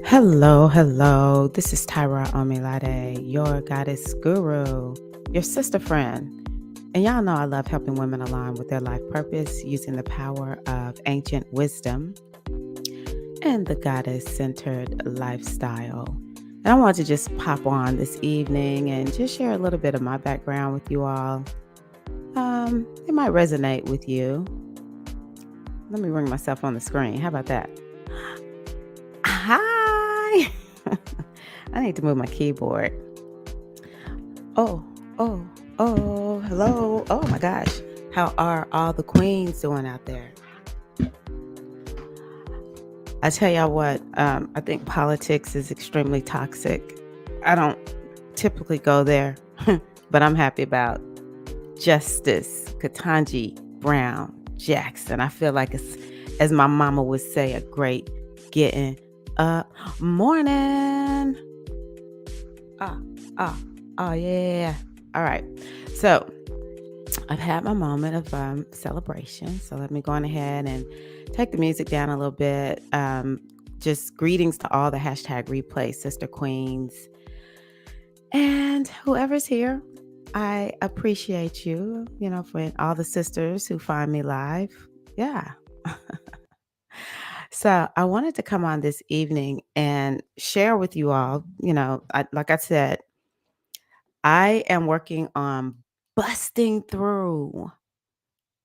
Hello, hello. This is Tyra Omilade, your goddess guru, your sister friend. And y'all know I love helping women align with their life purpose using the power of ancient wisdom and the goddess centered lifestyle. And I want to just pop on this evening and just share a little bit of my background with you all. It might resonate with you. Let me bring myself on the screen. How about that? Hi. I need to move my keyboard. Oh, oh, oh, hello. Oh my gosh. How are all the queens doing out there? I tell y'all what, I think politics is extremely toxic. I don't typically go there, but I'm happy about Justice Ketanji Brown Jackson. I feel like it's, as my mama would say, a great getting up morning. Ah, ah, oh, yeah. All right. So I've had my moment of celebration. So let me go on ahead and take the music down a little bit. Just greetings to all the hashtag replay sister queens and whoever's here. I appreciate you, for all the sisters who find me live. Yeah. So I wanted to come on this evening and share with you all, like I said, I am working on busting through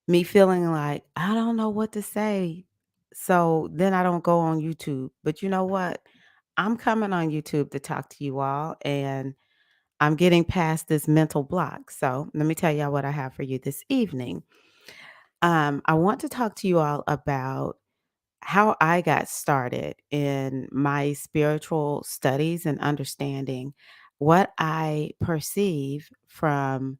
me feeling like I don't know what to say. So then I don't go on YouTube. But you know what? I'm coming on YouTube to talk to you all, and I'm getting past this mental block. So let me tell y'all what I have for you this evening. I want to talk to you all about how I got started in my spiritual studies and understanding what I perceive from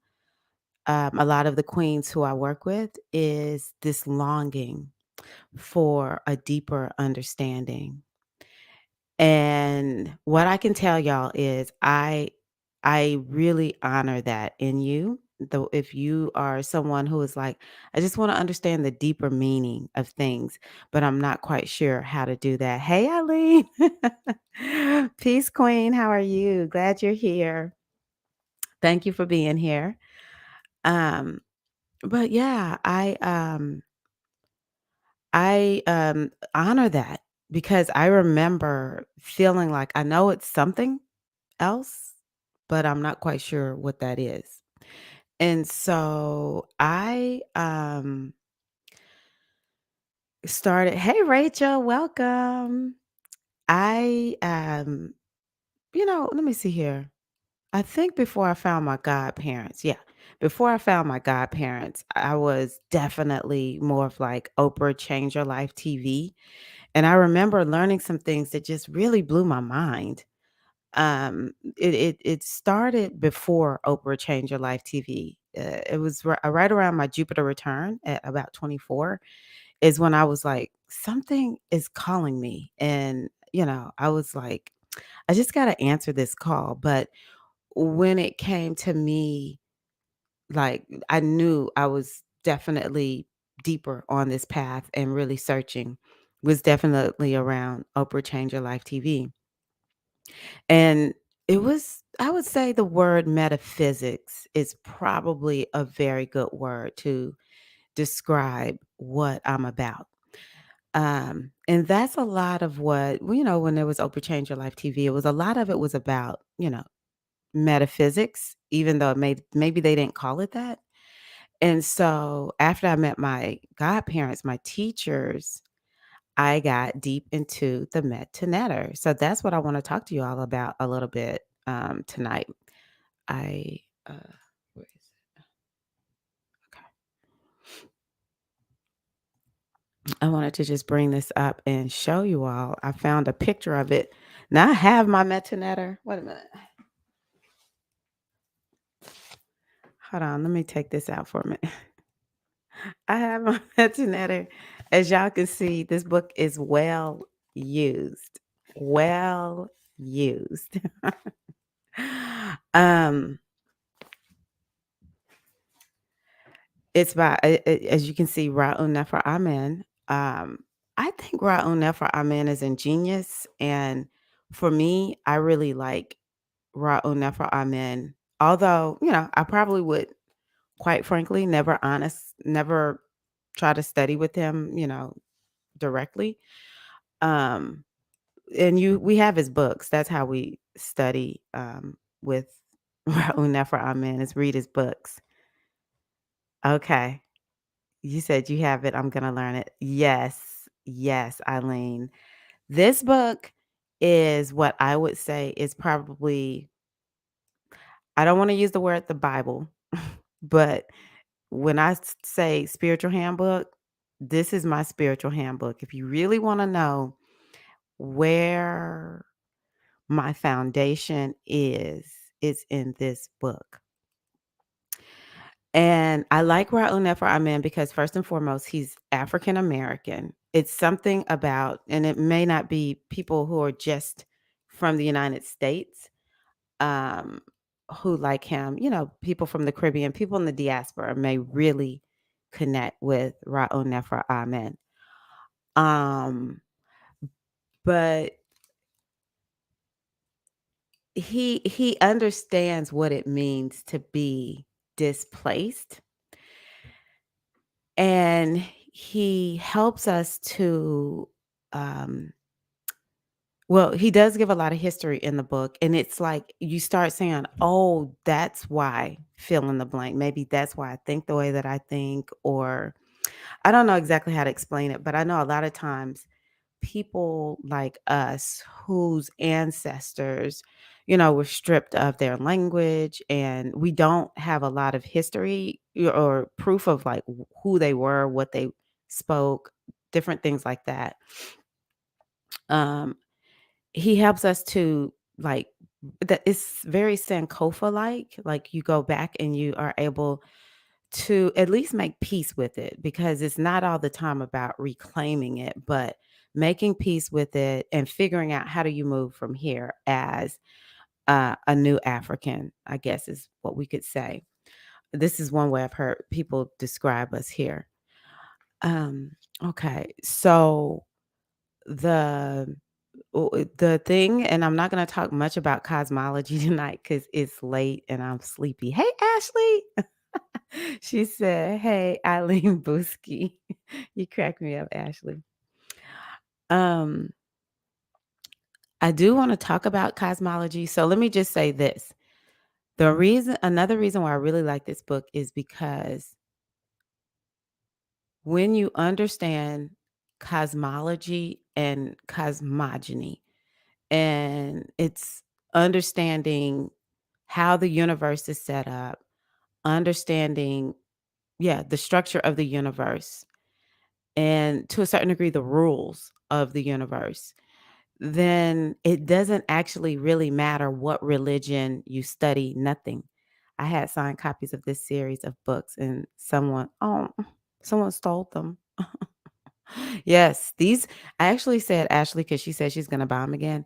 a lot of the queens who I work with is this longing for a deeper understanding. And what I can tell y'all is I really honor that in you. Though if you are someone who is like, I just want to understand the deeper meaning of things, but I'm not quite sure how to do that. Hey, Eileen. Peace, Queen. How are you? Glad you're here. Thank you for being here. Um, but yeah, I honor that because I remember feeling like I know it's something else, but I'm not quite sure what that is. And so I started, hey Rachel, welcome. I let me see here. I think before I found my godparents, yeah. Before I found my godparents, I was definitely more of like Oprah Change Your Life TV. And I remember learning some things that just really blew my mind. It started before Oprah Change Your Life TV. It was right around my Jupiter return at about 24 is when I was like, something is calling me. And, I was like, I just got to answer this call. But when it came to me, like I knew I was definitely deeper on this path and really searching was definitely around Oprah Change Your Life TV. And it was, I would say the word metaphysics is probably a very good word to describe what I'm about. And that's a lot of what, when there was Oprah Change Your Life TV, it was a lot of it was about, metaphysics, even though maybe they didn't call it that. And so after I met my godparents, my teachers, I got deep into the Metonetta. So that's what I want to talk to you all about a little bit tonight. I where is it? Okay. I wanted to just bring this up and show you all. I found a picture of it. Now I have my Metonetta. Wait a minute. Hold on. Let me take this out for a minute. I have my Metonetta. As y'all can see, this book is well used. Well used. um, it's by, as you can see, Ra'un Nefer Amen. I think Ra'un Nefer Amen is ingenious, and For me, I really like Ra'u Nefer Amen. Although, I probably would, quite frankly, never try to study with him, directly. Um, and we have his books. That's how we study with Ra'u Nefer Amen, is read his books. Okay. You said you have it. I'm gonna learn it. Yes. Yes, Eileen. This book is what I would say is probably, I don't want to use the word the Bible, but when I say spiritual handbook, this is my spiritual handbook. If you really want to know where my foundation is, it's in this book. And I like Ra'u Nefer Amen because first and foremost, he's African American. It's something about, and it may not be people who are just from the United States, um, who like him. People from the Caribbean, people in the diaspora may really connect with Ra'u Nefer Amen. Um, but he understands what it means to be displaced, and he helps us to, um well, he does give a lot of history in the book, and it's like you start saying, "Oh, that's why," fill in the blank. Maybe that's why I think the way that I think, or I don't know exactly how to explain it, but I know a lot of times people like us whose ancestors, were stripped of their language, and we don't have a lot of history or proof of like who they were, what they spoke, different things like that. Um, he helps us to, like, that it's very Sankofa like you go back and you are able to at least make peace with it, because it's not all the time about reclaiming it, but making peace with it and figuring out how do you move from here as a new African, I guess is what we could say. This is one way I've heard people describe us here. Um, okay, so the the thing, and I'm not going to talk much about cosmology tonight because it's late and I'm sleepy. Hey, Ashley. She said, "Hey, Eileen Booski." You crack me up, Ashley. Um, I do want to talk about cosmology. So let me just say this. Another reason why I really like this book is because when you understand cosmology and cosmogony, and it's understanding how the universe is set up, understanding, yeah, the structure of the universe, and to a certain degree, the rules of the universe, then it doesn't actually really matter what religion you study, nothing. I had signed copies of this series of books, and someone stole them. Yes, I actually said Ashley, because she said she's gonna buy them again.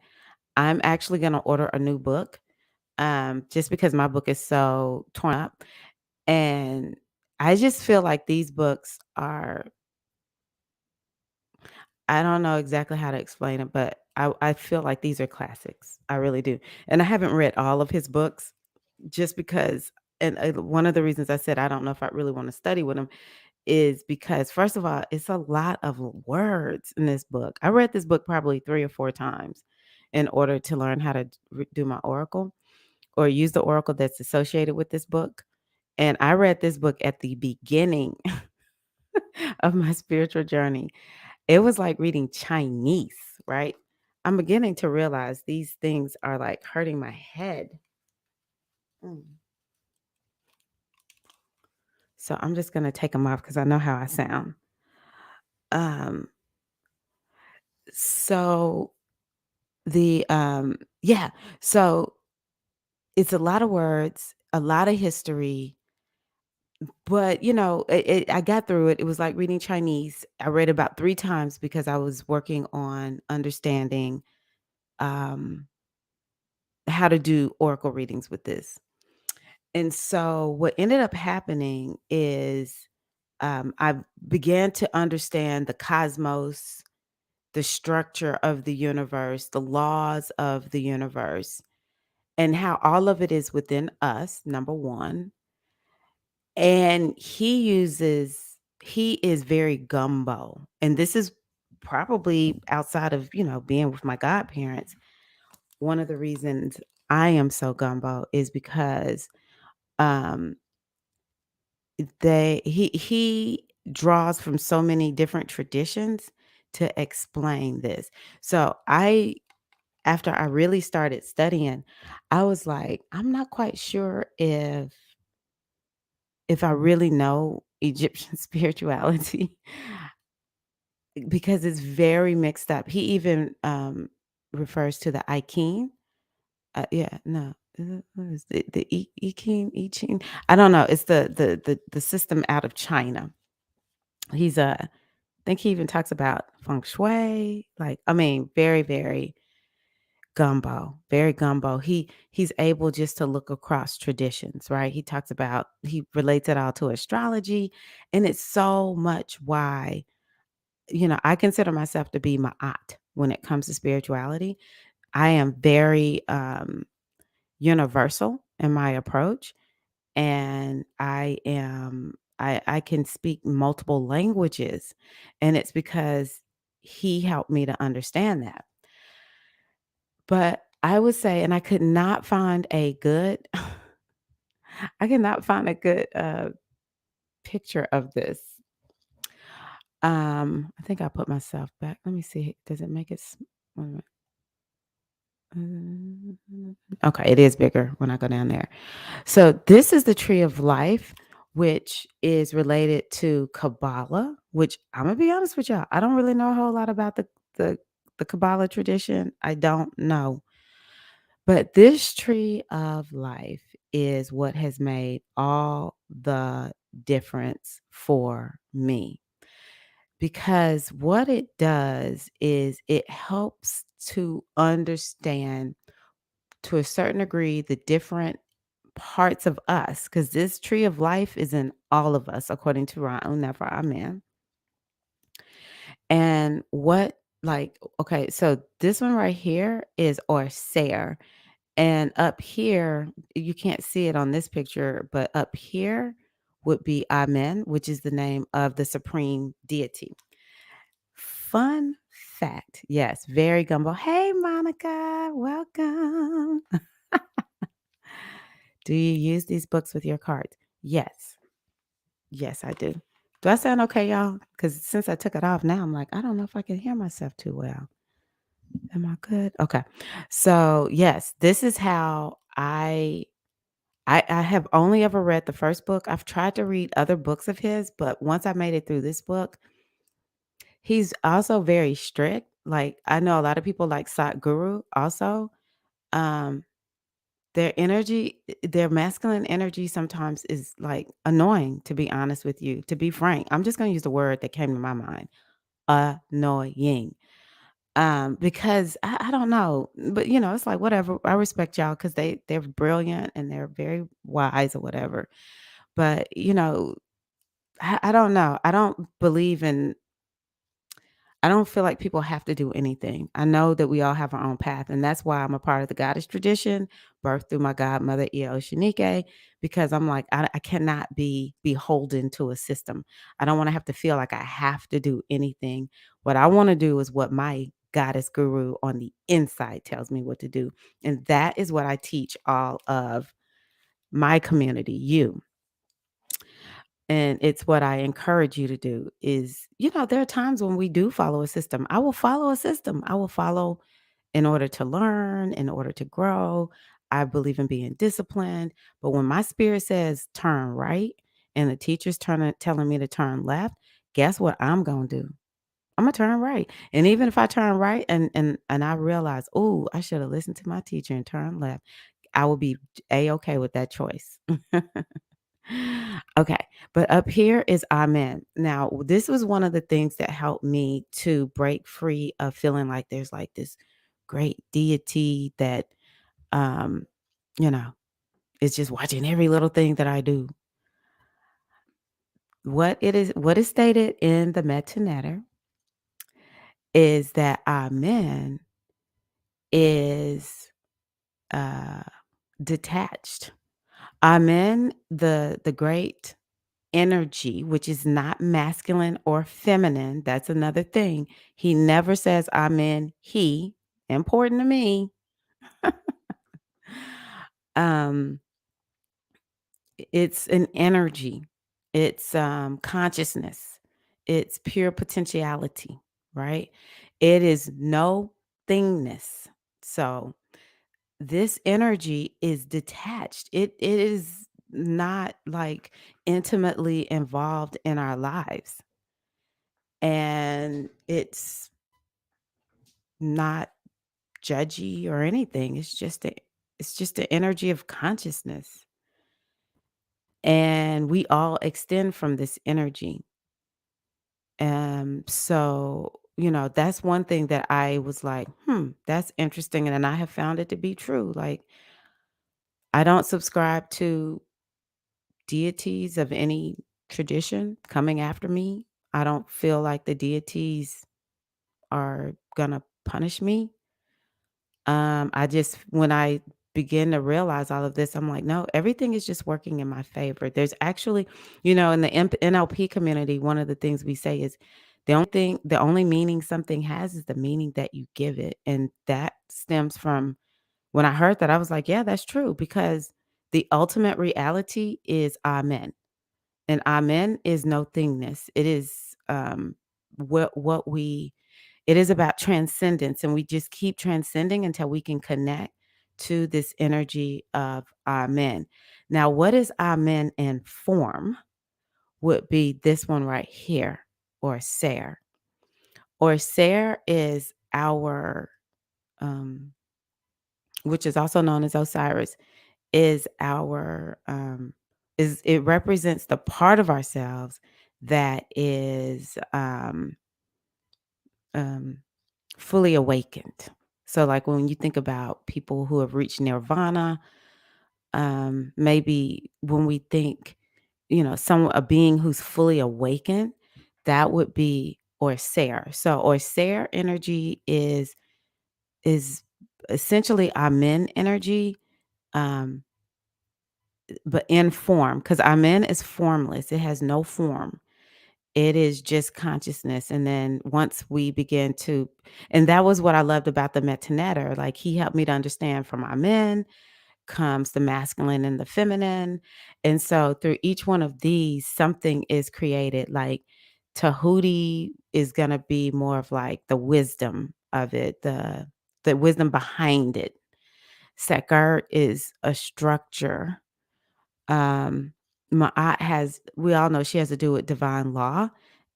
I'm actually gonna order a new book, just because my book is so torn up. And I just feel like these books are, I don't know exactly how to explain it, but I feel like these are classics. I really do. And I haven't read all of his books just because, and one of the reasons I said I don't know if I really want to study with him is because, first of all, it's a lot of words in this book. I read this book probably 3 or 4 times in order to learn how to do my oracle, or use the oracle that's associated with this book. And I read this book at the beginning of my spiritual journey. It was like reading Chinese, right? I'm beginning to realize these things are like hurting my head. Mm. So I'm just going to take them off because I know how I sound. Um, so yeah, so it's a lot of words, a lot of history, but I got through it. It was like reading Chinese. I read about 3 times because I was working on understanding um how to do oracle readings with this. And so what ended up happening is I began to understand the cosmos the structure of the universe, the laws of the universe, and how all of it is within us, number 1. And he is very gumbo. And this is probably outside of, being with my godparents. One of the reasons I am so gumbo is because um he draws from so many different traditions to explain this. So after I really started studying, I was like, I'm not quite sure if I really know Egyptian spirituality because it's very mixed up. He even refers to the Ikin. Yeah, no. What is the Ikin, I I don't know. It's the system out of China. He's a I think he even talks about feng shui. Like, I mean, very, very gumbo, very gumbo. He's able just to look across traditions, right? He relates it all to astrology, and it's so much why, I consider myself to be ma'at when it comes to spirituality. I am very universal in my approach, and I can speak multiple languages, and it's because he helped me to understand that. But I would say, and I could not find a good I could not find a good, picture of this. I think I put myself back. Let me see. Does it make it wait a minute. Okay, it is bigger when I go down there. So this is the tree of life, which is related to Kabbalah, which I'm gonna be honest with y'all. I don't really know a whole lot about the the Kabbalah tradition. I don't know. But this tree of life is what has made all the difference for me. Because what it does is it helps to understand to a certain degree the different parts of us, because this tree of life is in all of us, according to Ra'un Never Amen. And okay, so this one right here is Orser. And up here, you can't see it on this picture, but up here would be Amen, which is the name of the supreme deity. Fun fact. Yes, very gumbo. Hey, Monica, welcome. Do you use these books with your cards? Yes. Yes, I do. Do I sound okay, y'all? Because since I took it off now, I'm like, I don't know if I can hear myself too well. Am I good? Okay. So, yes, this is how I have only ever read the first book. I've tried to read other books of his, but once I made it through this book, he's also very strict. Like, I know a lot of people like Guru also. Um, their masculine energy sometimes is like annoying, to be honest with you, to be frank. I'm just gonna use the word that came to my mind. Annoying. Because I don't know, but it's like whatever. I respect y'all because they're brilliant and they're very wise or whatever. But I don't know. I don't feel like people have to do anything. I know that we all have our own path, and that's why I'm a part of the goddess tradition, birthed through my godmother, Io Shanike, because I'm like, I cannot be beholden to a system. I don't want to have to feel like I have to do anything. What I want to do is what my goddess guru on the inside tells me what to do. And that is what I teach all of my community, you. And it's what I encourage you to do is, there are times when we do follow a system. I will follow a system. I will follow in order to learn, in order to grow. I believe in being disciplined. But when my spirit says turn right and the teacher's telling me to turn left, guess what I'm going to do? I'm going to turn right. And even if I turn right and I realize, oh, I should have listened to my teacher and turned left, I will be A-okay with that choice. Okay, but up here is Amen. Now, this was one of the things that helped me to break free of feeling like there's like this great deity that um, you know, is just watching every little thing that I do. What is stated in the Metonetta is that Amen is uh, detached. Amen, the great energy, which is not masculine or feminine. That's another thing. He never says Amen. He, important to me. um, it's an energy. It's consciousness. It's pure potentiality, right? It is no thingness. So this energy is detached. It is not like intimately involved in our lives. And it's not judgy or anything. It's just the energy of consciousness. And we all extend from this energy. So, that's one thing that I was like, that's interesting. And I have found it to be true. Like, I don't subscribe to deities of any tradition coming after me. I don't feel like the deities are gonna punish me. I just when I begin to realize all of this, I'm like, no, everything is just working in my favor. There's actually, in the NLP community, one of the things we say is the only meaning something has is the meaning that you give it. And that stems from when I heard that, I was like, yeah, that's true because the ultimate reality is Amen. And Amen is no thingness. It is what we it is about transcendence, and we just keep transcending until we can connect to this energy of Amen. Now, what is Amen in form would be this one right here, or Ser. Or Ser is our, which is also known as Osiris, is our, is it represents the part of ourselves that is um, fully awakened. So, like when you think about people who have reached nirvana, maybe when we think, a being who's fully awakened, that would be Orser. So, Orser energy is essentially Amen energy, um, but in form, because Amen is formless; it has no form. It is just consciousness, and then once we begin to and that was what I loved about the Metonetta, like, he helped me to understand from my men comes the masculine and the feminine, and so through each one of these, something is created, like, Tahuti is gonna be more of, like, the wisdom of it, the wisdom behind it. Sekar is a structure. um, Ma'at has we all know she has to do with divine law.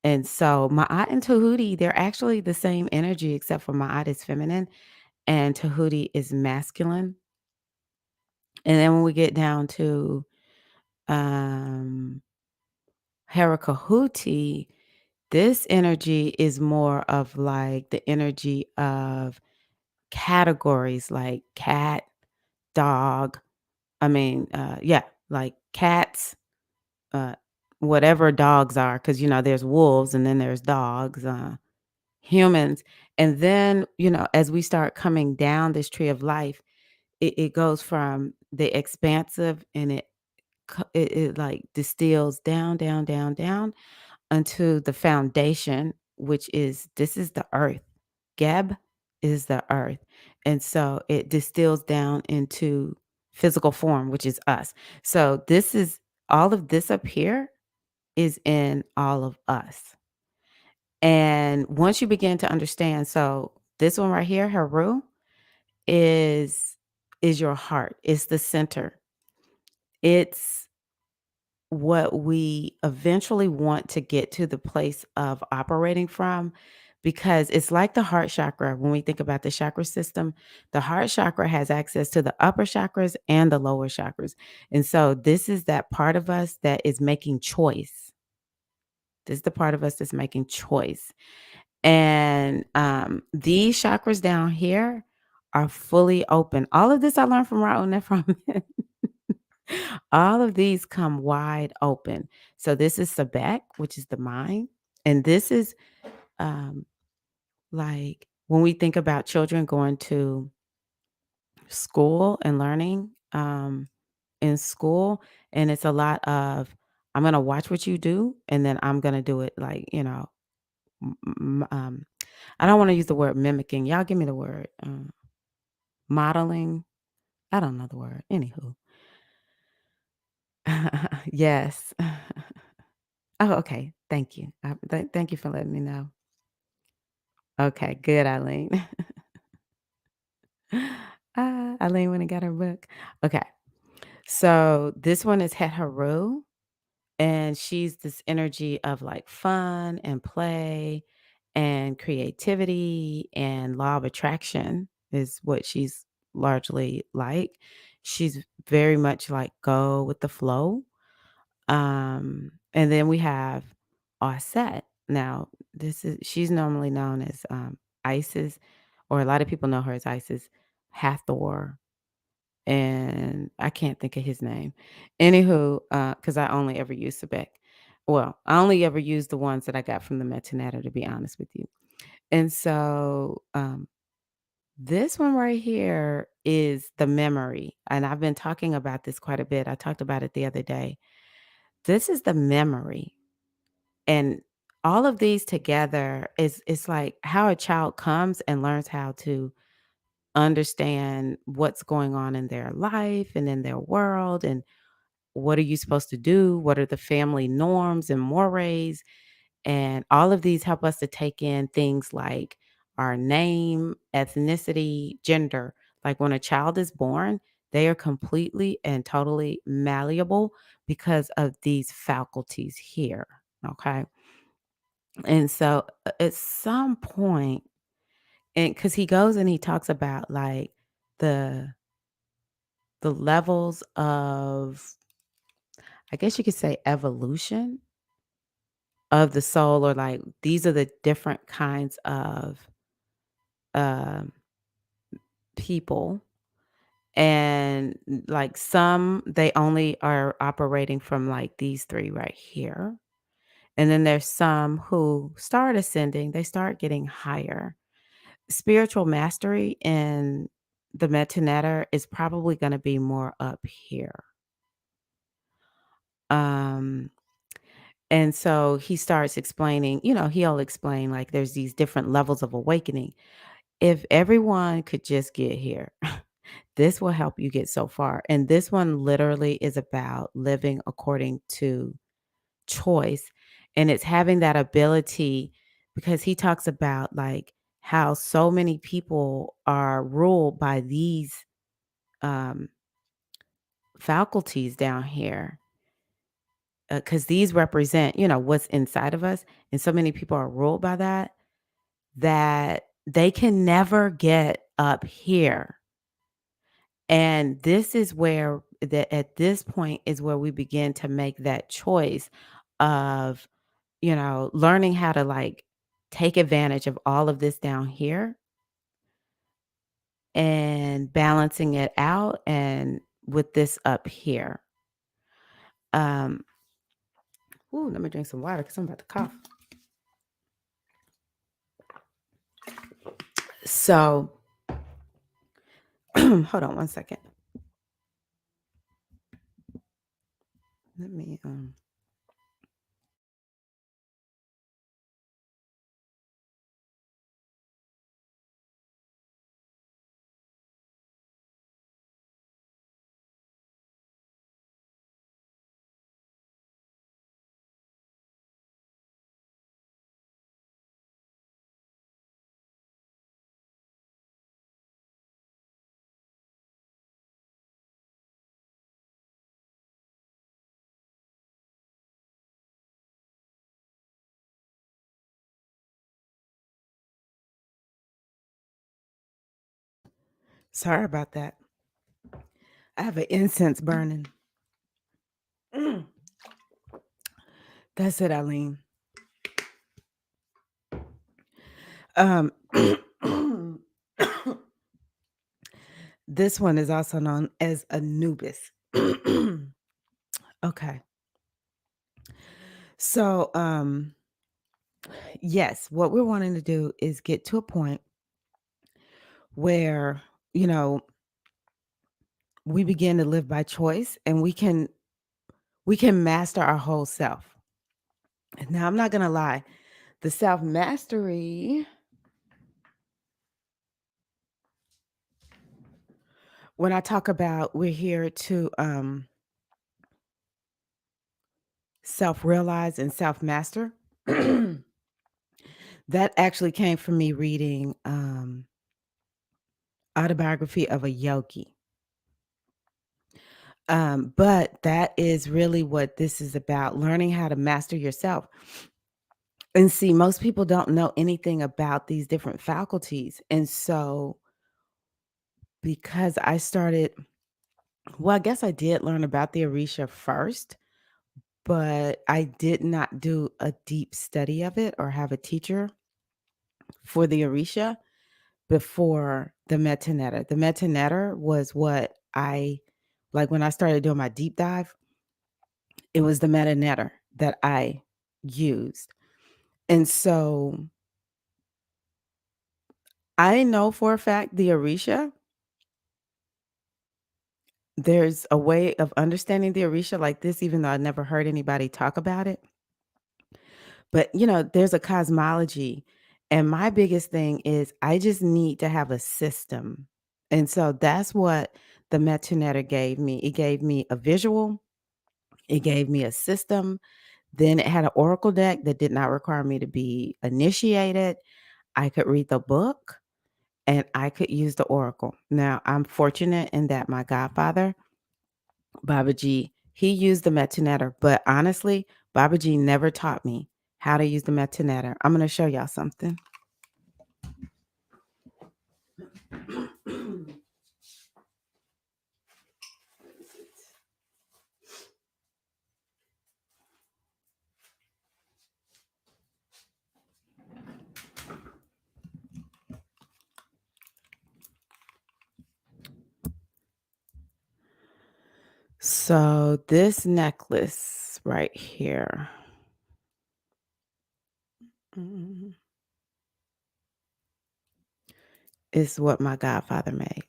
And so Ma'at and Tahuti, they're actually the same energy, except for Ma'at is feminine and Tahuti is masculine. And then when we get down to um Herakahuti, this energy is more of like the energy of categories like cat, dog. Yeah, like cats, uh, whatever dogs are, because there's wolves and then there's dogs, humans, and then as we start coming down this tree of life, it goes from the expansive and it like distills down, down, down, down unto the foundation, which is this is the earth. Geb is the earth, and so it distills down into physical form, which is us. So this is all of this up here is in all of us. And once you begin to understand, so this one right here, Haru, is is your heart. It's the center. It's what we eventually want to get to the place of operating from, because it's like the heart chakra. When we think about the chakra system, the heart chakra has access to the upper chakras and the lower chakras. And so this is that part of us that is making choice. This is the part of us that's making choice. And these chakras down here are fully open. All of this I learned from Raul and from all of these come wide open. So this is Sabek, which is the mind, and this is um, Like, when we think about children going to school and learning, in school, and it's a lot of, "I'm gonna watch what you do, and then I'm gonna do it," like, m m I don't wanna use the word mimicking. Y'all give me the word, modeling? I don't know the word. Anywho. Yes. Oh, okay. Thank you. Thank you for letting me know. Okay, good, Eileen. Eileen went and got her book. Okay. So this one is Haru, and she's this energy of like fun and play and creativity and law of attraction is what she's largely like. She's very much like go with the flow. And then we have Offset. Now, this is she's normally known as Isis, or a lot of people know her as Isis Hathor, and I can't think of his name. Anywho, because I only ever use Sebek. Well, I only ever use the ones that I got from the Metonetta, to be honest with you. And so this one right here is the memory. And I've been talking about this quite a bit. I talked about it the other day. This is the memory. And all of these together is it's like how a child comes and learns how to understand what's going on in their life and in their world, and what are you supposed to do? What are the family norms and mores? And all of these help us to take in things like our name, ethnicity, gender. Like when a child is born, they are completely and totally malleable because of these faculties here. Okay. And so at some point, and because he goes and he talks about like the the levels of, I guess you could say, evolution of the soul, or like these are the different kinds of um people. And like some, they only are operating from like these three right here. And then there's some who start ascending, they start getting higher. Spiritual mastery in the Metonetta is probably going to be more up here. Um, and so he starts explaining, he'll explain like there's these different levels of awakening. If everyone could just get here, this will help you get so far. And this one literally is about living according to choice. And it's having that ability, because he talks about like how so many people are ruled by these um, faculties down here, because these represent, what's inside of us. And so many people are ruled by that they can never get up here. And this is where that at this point is where we begin to make that choice of, learning how to like take advantage of all of this down here and balancing it out and with this up here. Um, ooh, let me drink some water because I'm about to cough. So hold on one second. Let me sorry about that. I have an incense burning. Mm. That's it, Eileen. Um, this one is also known as Anubis. Okay. So, Yes, what we're wanting to do is get to a point where, you know, we begin to live by choice and we can master our whole self. Now, I'm not going to lie. The self mastery, when I talk about we're here to self realize and self master, that actually came from me reading Autobiography of a Yogi. But that is really what this is about, learning how to master yourself. And see, most people don't know anything about these different faculties. And so, because I started, well, I guess I did learn about the Orisha first, but I did not do a deep study of it or have a teacher for the Orisha before the Metonetta. The Metonetta was what I like when I started doing my deep dive. It was the Metonetta that I used. And so I know for a fact the Orisha, there's a way of understanding the Orisha like this, even though I never heard anybody talk about it. But, there's a cosmology. And my biggest thing is I just need to have a system. And so that's what the Metonetta gave me. It gave me a visual, it gave me a system. Then it had an oracle deck that did not require me to be initiated. I could read the book and I could use the oracle. Now, I'm fortunate in that my godfather, Babaji, he used the Metonetta, but honestly, Babaji never taught me how to use the Metonetta. I'm going to show y'all something. So this necklace right here mm, is what my godfather made.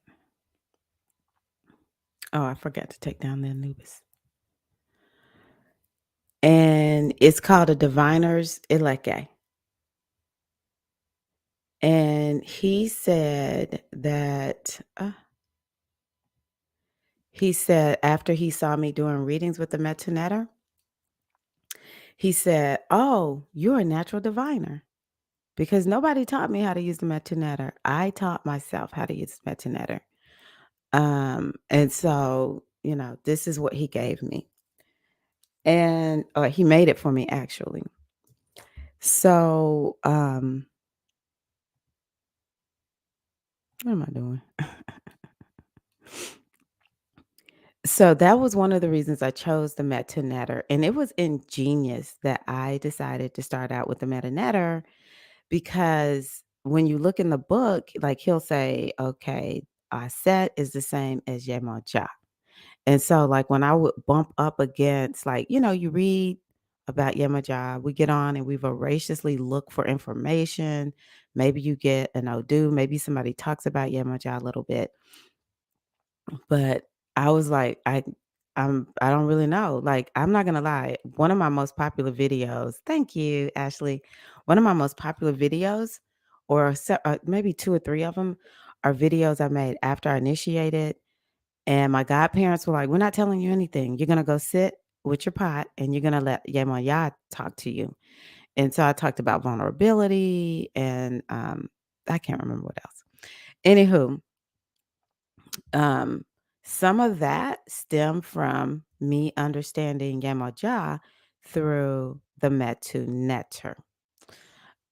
Oh, I forgot to take down the Anubis. And it's called a diviner's eleke. And he said that he said after he saw me doing readings with the Metonetta, he said, "Oh, you're a natural diviner." Because nobody taught me how to use the Metonetta. I taught myself how to use the Metonetta. And so, this is what he gave me. And he made it for me actually. So, what am I doing? So that was one of the reasons I chose the Metonetta. And it was ingenious that I decided to start out with the Metonetta because when you look in the book, like he'll say, okay, set is the same as Yemoja. And so, like, when I would bump up against, like, you read about Yemaja, we get on and we voraciously look for information. Maybe you get an Odu, maybe somebody talks about Yemaja a little bit. But I was like, I don't really know. Like, I'm not gonna lie. One of my most popular videos, thank you, Ashley. One of my most popular videos, or maybe two or three of them, are videos I made after I initiated and my godparents were like, "We're not telling you anything. You're gonna go sit with your pot and you're gonna let Yemoya talk to you." And so I talked about vulnerability and I can't remember what else. Anywho, um, some of that stemmed from me understanding Yemoja through the Metu Netter.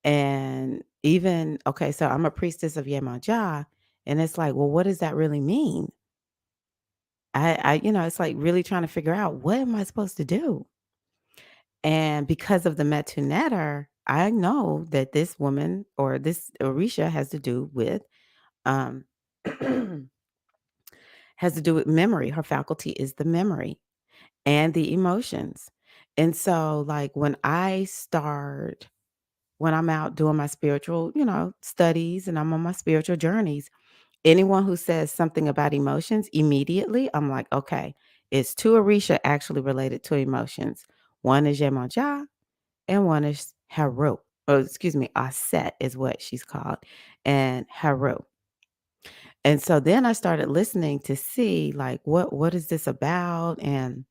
And even okay, so I'm a priestess of Yemoja, and it's like, well, what does that really mean? It's like really trying to figure out what am I supposed to do? And because of the Metunetter, I know that this woman or this Orisha has to do with um has to do with memory. Her faculty is the memory and the emotions. And so like when I start when I'm out doing my spiritual, studies and I'm on my spiritual journeys, anyone who says something about emotions, immediately I'm like, okay, it's two Orisha actually related to emotions. One is Yemoja and one is Haru. Oh, excuse me, Aset is what she's called, and Haru. And so then I started listening to see like what is this about, and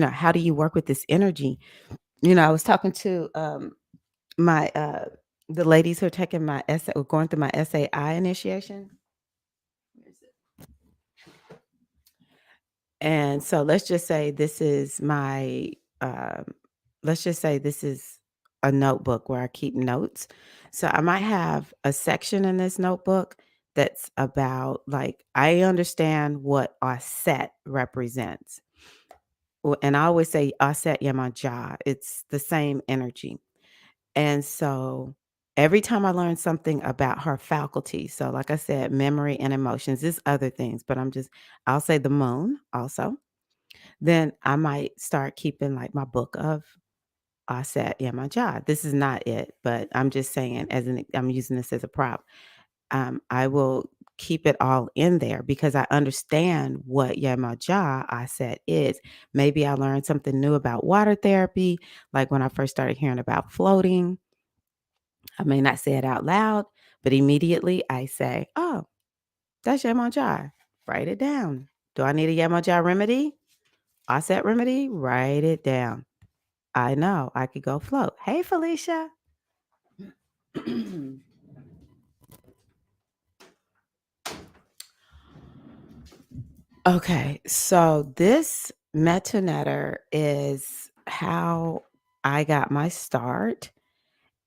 how do you work with this energy? I was talking to my the ladies who are taking my essay or going through my SAI initiation. Where is it? And so um, let's just say this is a notebook where I keep notes. So I might have a section in this notebook that's about like I understand what Aset represents. And I always say Aset Yamaja. It's the same energy. And so every time I learn something about her faculty, so like I said, memory and emotions, there's other things, but I'll say the moon also. Then I might start keeping like my book of Aset Yamaja. This is not it, but I'm just saying I'm using this as a prop. I will keep it all in there because I understand what Yamaja Aset is. Maybe I learned something new about water therapy, like when I first started hearing about floating. I may not say it out loud, but immediately I say, "Oh, that's Yemoja. Write it down. Do I need a Yemoja remedy? Offset remedy? Write it down. I know I could go float. Hey, Felicia." Okay, so this Metonetta is how I got my start.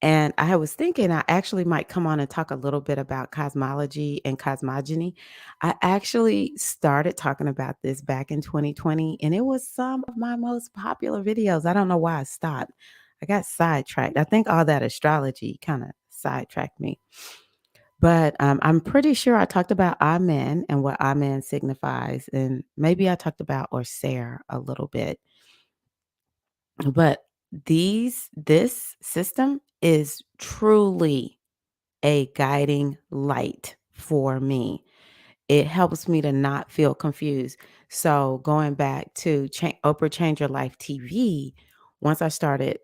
And I was thinking I actually might come on and talk a little bit about cosmology and cosmogony. I actually started talking about this back in 2020, and it was some of my most popular videos. I don't know why I stopped. I got sidetracked. I think all that astrology kind of sidetracked me. But I'm pretty sure I talked about Amen and what Amen signifies. And maybe I talked about Orser a little bit. But this system is truly a guiding light for me. It helps me to not feel confused. So going back to Oprah Change Your Life TV, once I started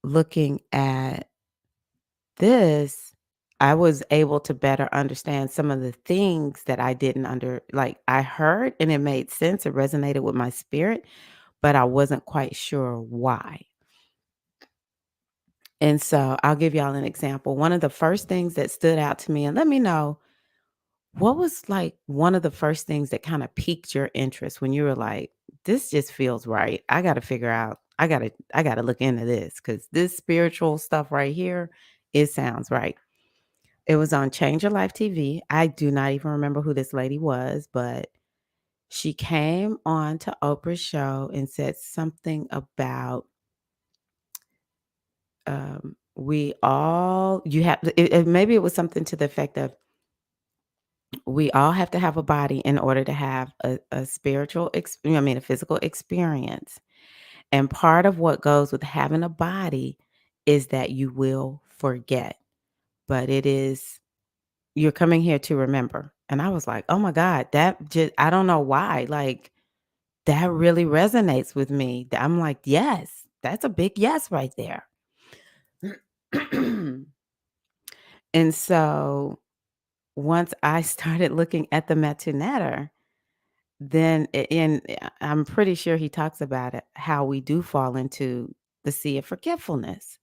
looking at this, I was able to better understand some of the things that I didn't like I heard and it made sense. It resonated with my spirit, but I wasn't quite sure why. And so I'll give y'all an example. One of the first things that stood out to me, and let me know what was like one of the first things that kind of piqued your interest when you were like, this just feels right. I got to figure out, I got to look into this because this spiritual stuff right here, it sounds right. It was on Change Your Life TV. I do not even remember who this lady was, but she came on to Oprah's show and said something about we all you have maybe it was something to the effect of we all have to have a body in order to have a a physical experience. And part of what goes with having a body is that you will forget, but you're coming here to remember. And I was like, oh my God, I don't know why. Like that really resonates with me. I'm like, yes, that's a big yes right there. And so once I started looking at the Metunetter, then I'm pretty sure he talks about it, how we do fall into the sea of forgetfulness.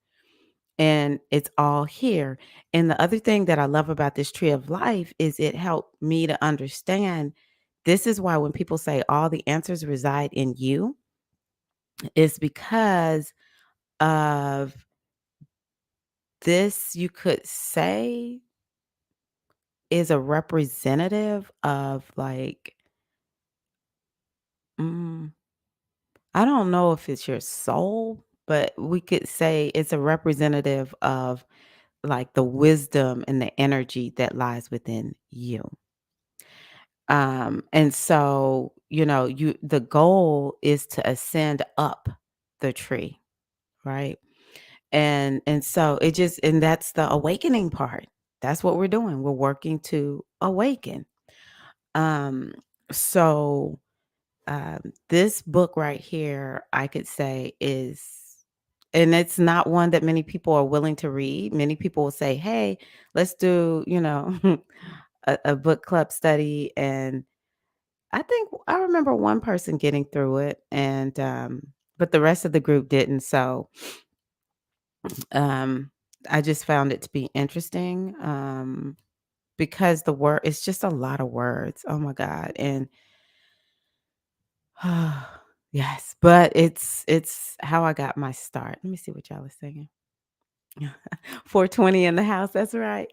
And it's all here. And the other thing that I love about this tree of life is it helped me to understand this is why when people say all the answers reside in you, is because of this, you could say, is a representative of like, mm, I don't know if it's your soul, but we could say it's a representative of like the wisdom and the energy that lies within you. And so, the goal is to ascend up the tree, right? And so it just and that's the awakening part. That's what we're doing. We're working to awaken. Um, so this book right here, I could say is, and it's not one that many people are willing to read. Many people will say, "Hey, let's do, a book club study." And I think I remember one person getting through it, and but the rest of the group didn't. So um, I just found it to be interesting because the word it's just a lot of words. Oh my God, and yes, but it's how I got my start. Let me see what y'all are saying. 420 in the house, that's right.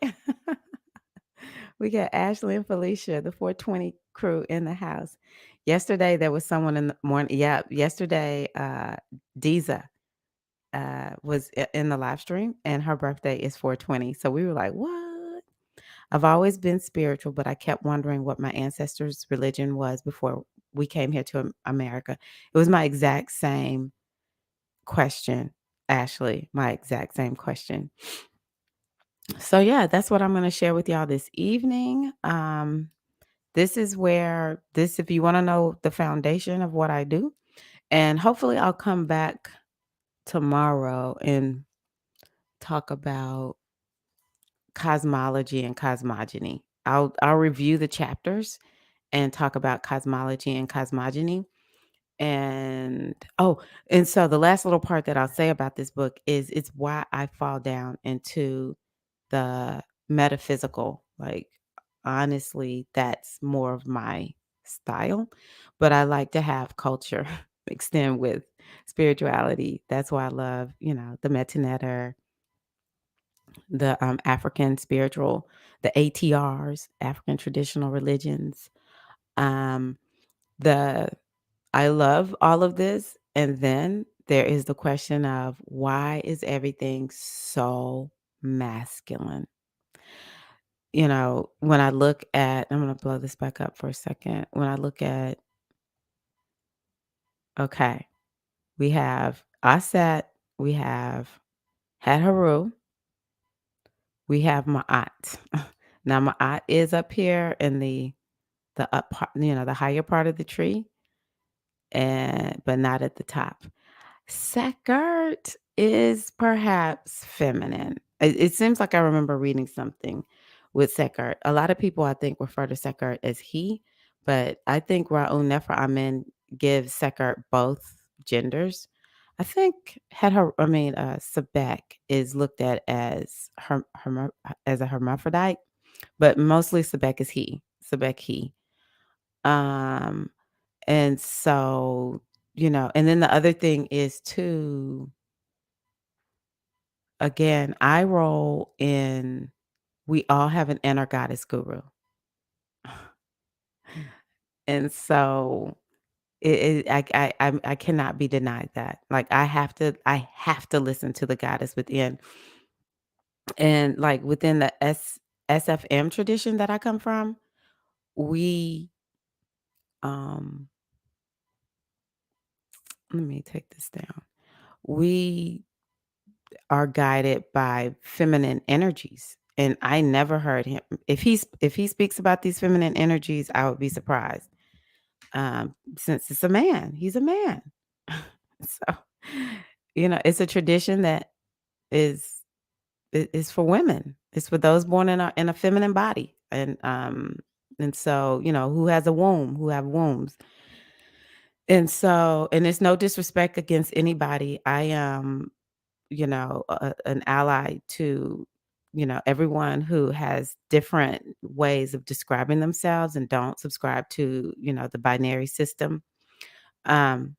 We got Ashley and Felicia, the 420 crew in the house. Yesterday, there was someone in the morning. Yeah, yesterday, Diza was in the live stream, and her birthday is 420. So we were like, what? I've always been spiritual, but I kept wondering what my ancestors' religion was before we came here to America. It was my exact same question, Ashley, my exact same question. So yeah, that's what I'm going to share with y'all this evening. This is where this if you want to know the foundation of what I do, and hopefully I'll come back tomorrow and talk about cosmology and cosmogony. I'll review the chapters and talk about cosmology and cosmogony. And and so the last little part that I'll say about this book is it's why I fall down into the metaphysical. Like, honestly, that's more of my style, but I like to have culture mixed in with spirituality. That's why I love, the Metonetta, the African spiritual, the ATRs, African traditional religions. Um, the I love all of this. And then there is the question of why is everything so masculine? When I look at, I'm going to blow this back up for a second. When I look at, okay, we have Aset, we have Haru, we have Ma'at. Now Ma'at is up here in the up part, the higher part of the tree, and but not at the top. Sekert is perhaps feminine. It seems like I remember reading something with Sekert. A lot of people, I think, refer to Sekert as he, but I think Ra'un Nefer Amen gives Sekert both genders. I think Sebek is looked at as as a hermaphrodite, but mostly Sebek is he. Sebek he. Um, and so, and then the other thing is too, again, I roll in, we all have an inner goddess guru. And so I cannot be denied that. Like I have to listen to the goddess within. And like within the SFM tradition that I come from, we um let me take this down. We are guided by feminine energies. And I never heard him. If he speaks about these feminine energies, I would be surprised. Since it's a man, he's a man. So, it's a tradition that is is for women. It's for those born in a feminine body. And so, who has a womb, who have wombs. And so, and it's no disrespect against anybody. I am an ally to, everyone who has different ways of describing themselves and don't subscribe to, the binary system. Um,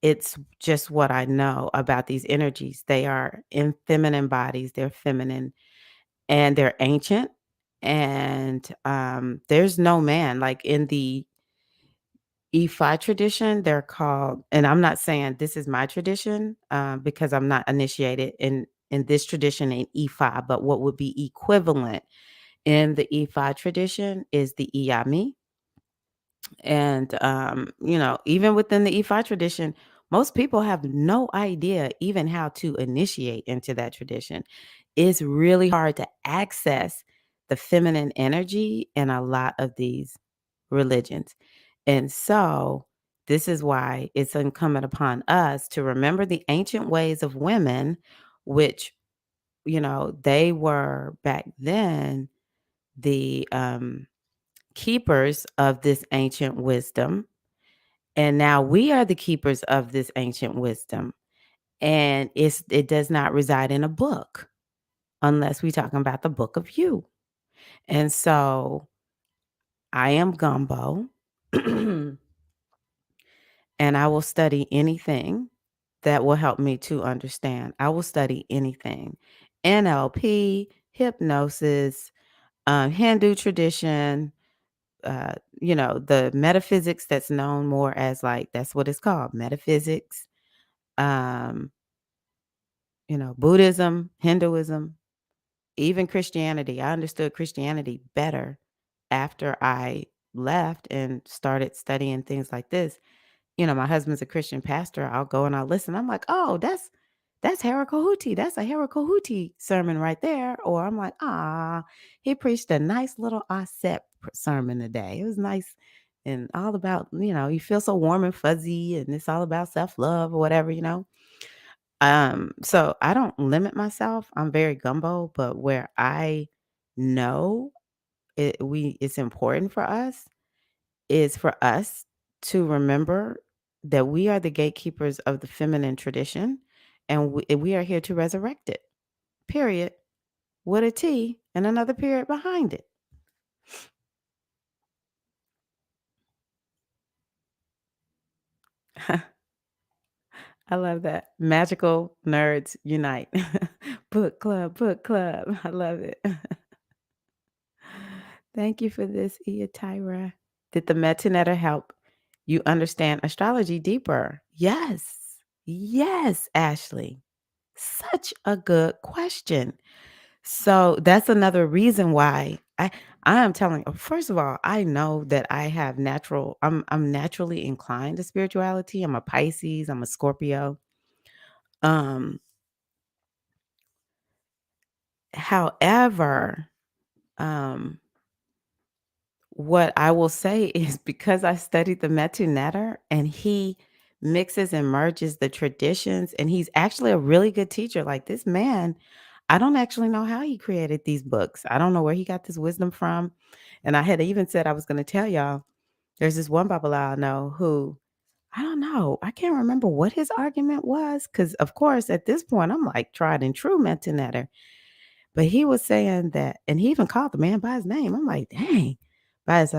it's just what I know about these energies. They are in feminine bodies, they're feminine and they're ancient. And there's no man like in the E5 tradition, they're called, and I'm not saying this is my tradition because I'm not initiated in this tradition in E5, but what would be equivalent in the E5 tradition is the Iyami. And even within the E5 tradition, Most people have no idea even how to initiate into that tradition. It's really hard to access the feminine energy in a lot of these religions. And so, this is why it's incumbent upon us to remember the ancient ways of women, which, they were back then the keepers of this ancient wisdom. And now we are the keepers of this ancient wisdom. And it does not reside in a book unless we're talking about the book of you. And so I am gumbo and I will study anything that will help me to understand. I will study anything. NLP, hypnosis, Hindu tradition, the metaphysics that's known more as like that's what it's called, metaphysics. Um, Buddhism, Hinduism, even Christianity. I understood Christianity better after I left and started studying things like this. My husband's a Christian pastor. I'll go and I'll listen. I'm like, oh, that's Harakohuti. That's a Harakohuti sermon right there. Or I'm like, he preached a nice little Aset sermon today. It was nice and all about, you feel so warm and fuzzy and it's all about self-love or whatever. So I don't limit myself. I'm very gumbo, but where I know it's important for us is for us to remember that we are the gatekeepers of the feminine tradition and we are here to resurrect it. Period. With a T and another period behind it. I love that. Magical nerds unite. Book club, book club. I love it. Thank you for this, Tyra. Did the Metonetta help you understand astrology deeper? Yes. Yes, Ashley. Such a good question. So that's another reason why I am telling first of all, I know that I have I'm naturally inclined to spirituality. I'm a Pisces, I'm a Scorpio. Um However, um what I will say is because I studied the Metu and he mixes and merges the traditions, and he's actually a really good teacher. Like this man, I don't actually know how he created these books. I don't know where he got this wisdom from. And I had even said I was going to tell y'all there's this one Babala I know who I don't know. I can't remember what his argument was because, of course, at this point, I'm like tried and true Metu. But he was saying that, and he even called the man by his name. I'm like, dang, by his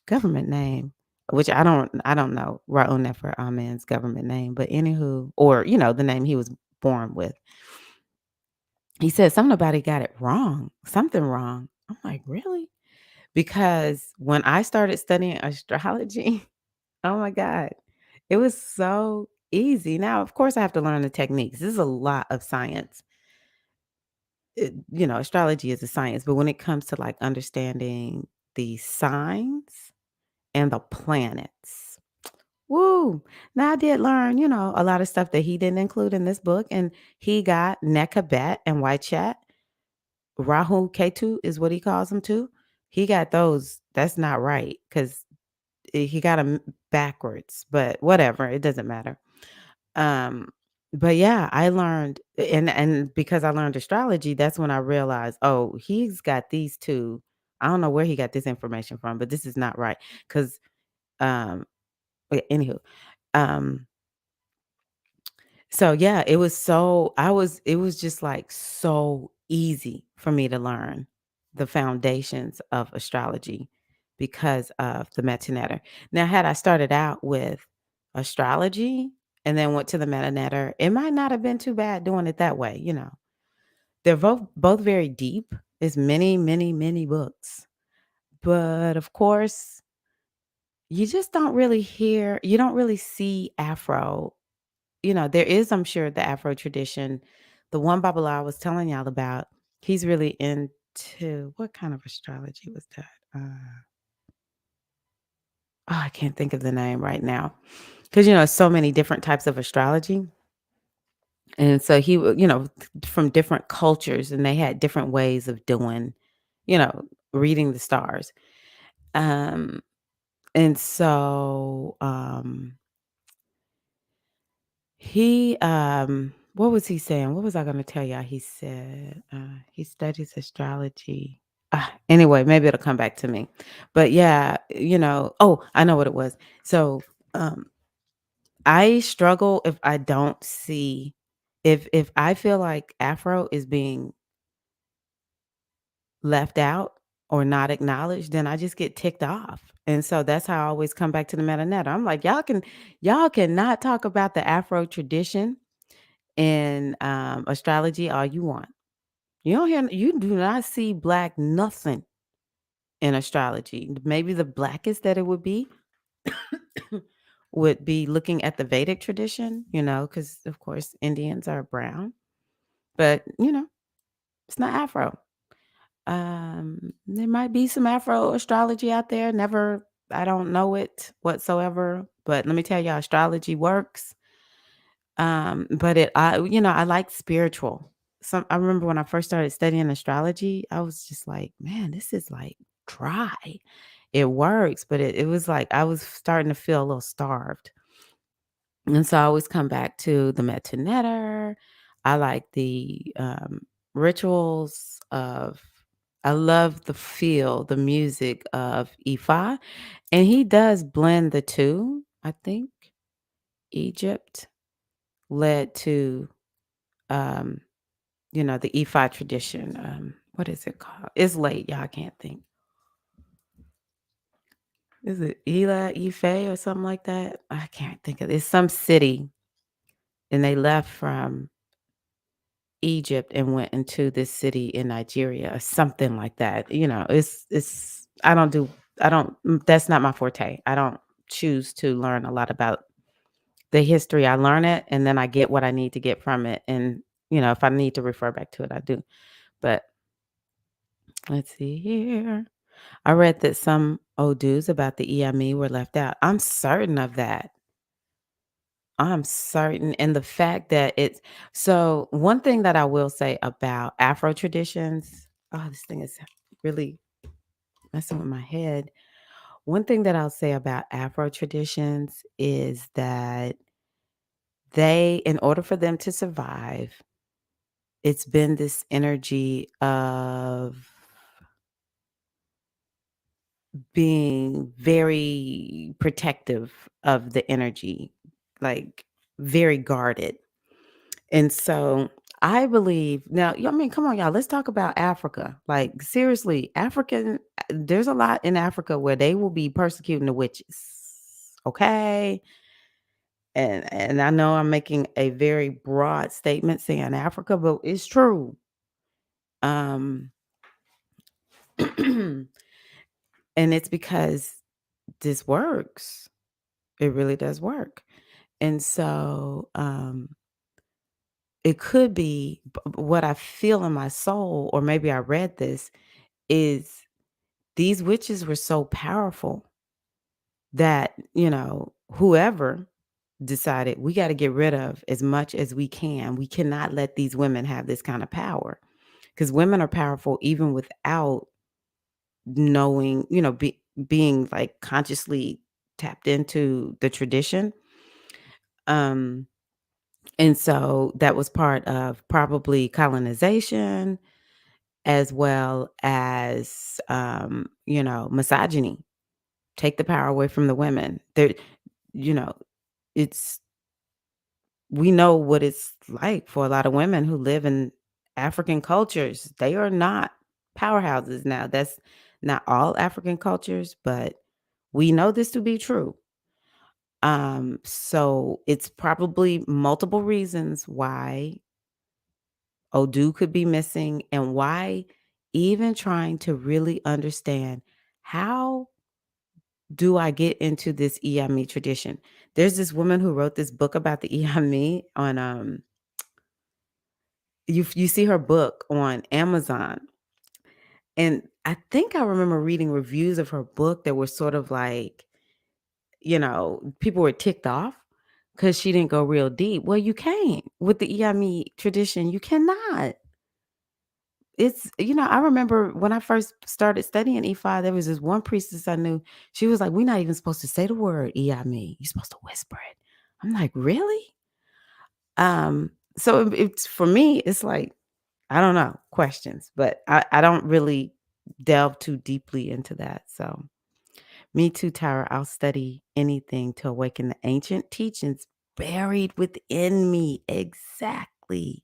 government name, which I don't know Raul Nefer Ahmed's government name, but anywho, or the name he was born with. He said something about he got it wrong, something wrong. I'm like, really? Because when I started studying astrology, oh my God, it was so easy. Now, of course, I have to learn the techniques. This is a lot of science. Astrology is a science, but when it comes to like understanding the signs and the planets, woo. Now I did learn, a lot of stuff that he didn't include in this book, and he got Nekabet and White Chat. Rahu Ketu is what he calls them too. He got those. That's not right because he got them backwards, but whatever. It doesn't matter. Um, but yeah, I learned, and because I learned astrology, that's when I realized, oh, he's got these two. I don't know where he got this information from, but this is not right. Because um, anywho, um, so yeah, it was just like so easy for me to learn the foundations of astrology because of the Metanetta. Now, had I started out with astrology and then went to the Metanetta, it might not have been too bad doing it that way. They're both very deep. It's many, many, many books. But of course, you don't really see Afro. There is, I'm sure, the Afro tradition. The one Babala I was telling y'all about, he's really into what kind of astrology was that? I can't think of the name right now. 'cause, so many different types of astrology, and so he would, from different cultures, and they had different ways of doing, you know, reading the stars. Um, and so, what was he saying? What was I gonna tell y'all? He said, he studies astrology. Anyway, maybe it'll come back to me. But yeah, oh, I know what it was. So, um, I struggle if I don't see if I feel like Afro is being left out or not acknowledged, then I just get ticked off. And so that's how I always come back to the Metonetta. I'm like, y'all cannot talk about the Afro tradition in astrology all you want. You do not see black nothing in astrology. Maybe the blackest that it would be would be looking at the Vedic tradition, because of course Indians are brown, but it's not Afro. There might be some Afro astrology out there. Never, I don't know it whatsoever, but let me tell you, astrology works. But I like spiritual. I remember when I first started studying astrology, I was just like, man, this is like dry. It works, but it was like I was starting to feel a little starved. And so I always come back to the Metonetta. I like the rituals of, I love the music of Ifa. And he does blend the two. I think Egypt led to, um, the Ifa tradition. What is it called? It's late, y'all. I can't think. Is it Ife or something like that? I can't think of it. It's some city, and they left from Egypt and went into this city in Nigeria or something like that. It's I don't that's not my forte. I don't choose to learn a lot about the history. I learn it and then I get what I need to get from it. And if I need to refer back to it, I do. But let's see here. I read that some Odus about the EME were left out. I'm certain of that. I'm certain. And the fact that one thing that I will say about Afro traditions, oh, this thing is really messing with my head. One thing that I'll say about Afro traditions is that in order for them to survive, it's been this energy of being very protective of the energy, like very guarded. And so I believe now, I mean, come on, y'all, let's talk about Africa. Like, seriously, there's a lot in Africa where they will be persecuting the witches. Okay. And I know I'm making a very broad statement saying Africa, but it's true. Um, and it's because this works. It really does work. And so it could be what I feel in my soul, or maybe I read this, is these witches were so powerful that, whoever decided we got to get rid of as much as we can. We cannot let these women have this kind of power because women are powerful even without knowing, being like consciously tapped into the tradition. Um, and so that was part of probably colonization as well as, misogyny. Take the power away from the women. You know, it's we know what it's like for a lot of women who live in African cultures. They are not powerhouses now. That's not all African cultures, but we know this to be true. So it's probably multiple reasons why Odu could be missing and why even trying to really understand how do I get into this EME tradition? There's this woman who wrote this book about the EME on you see her book on Amazon. And I think I remember reading reviews of her book that were sort of like, people were ticked off because she didn't go real deep. Well, you can't. With the Iyami tradition, you cannot. I remember when I first started studying Ifa, there was this one priestess I knew. She was like, "We're not even supposed to say the word Iyami. You're supposed to whisper it." I'm like, "Really?" So it's for me, it's like, I don't know, questions, but I don't really delve too deeply into that. So me too, Tyra. I'll study anything to awaken the ancient teachings buried within me. Exactly.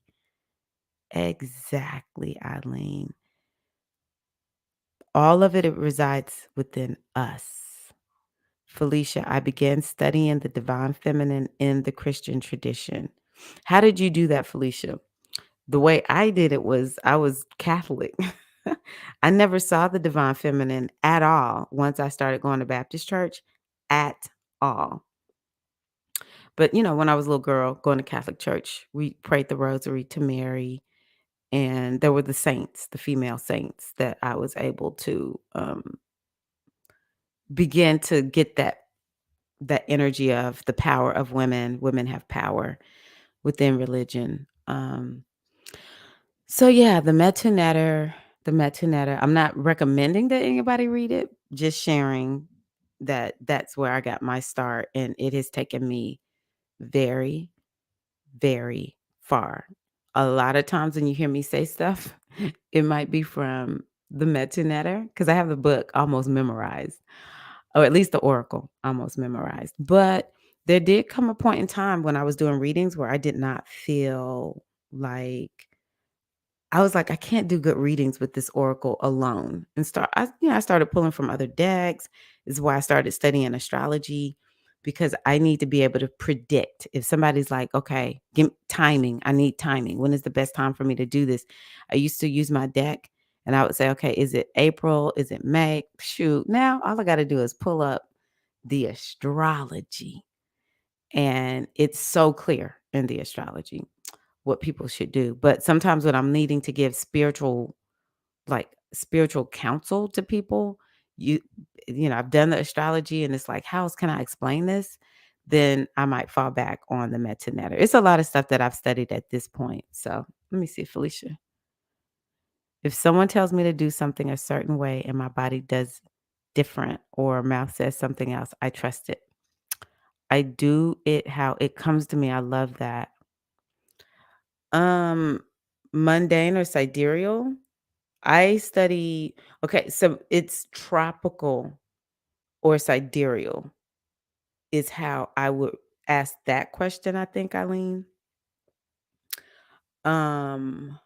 Exactly, Eileen. All of it resides within us. Felicia, I began studying the divine feminine in the Christian tradition. How did you do that, Felicia? The way I did it was I was Catholic. I never saw the divine feminine at all once I started going to Baptist church at all. But, when I was a little girl going to Catholic church, we prayed the rosary to Mary, and there were the saints, the female saints that I was able to begin to get that energy of the power of women. Women have power within religion. So yeah, the Metonetta. I'm not recommending that anybody read it, just sharing that that's where I got my start, and it has taken me very, very far. A lot of times when you hear me say stuff, it might be from the Metonetta because I have the book almost memorized, or at least the oracle almost memorized. But there did come a point in time when I was doing readings where I did not feel like I was like, I can't do good readings with this oracle alone. And I started pulling from other decks. This is why I started studying astrology because I need to be able to predict if somebody's like, okay, give timing. I need timing. When is the best time for me to do this? I used to use my deck and I would say, okay, is it April? Is it May? Shoot. Now all I got to do is pull up the astrology, and it's so clear in the astrology what people should do. But sometimes when I'm needing to give spiritual counsel to people, you I've done the astrology and it's like, how else can I explain this? Then I might fall back on the Metonetta. It's a lot of stuff that I've studied at this point. So let me see, Felicia. If someone tells me to do something a certain way and my body does different or mouth says something else, I trust it. I do it how it comes to me. I love that. Um, Mundane or sidereal? I study okay, so it's tropical or sidereal is how I would ask that question, I think, Eileen. Um,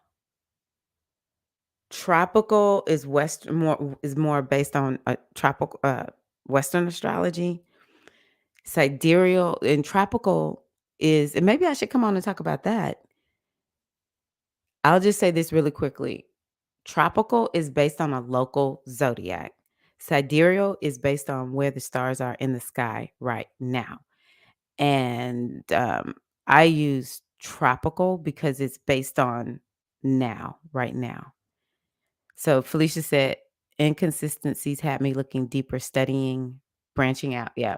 Tropical is more based on a tropical Western astrology. Sidereal and tropical is, and maybe I should come on and talk about that. I'll just say this really quickly. Tropical is based on a local zodiac. Sidereal is based on where the stars are in the sky right now. And I use tropical because it's based on now, right now. So Felicia said, inconsistencies had me looking deeper, studying, branching out. Yeah.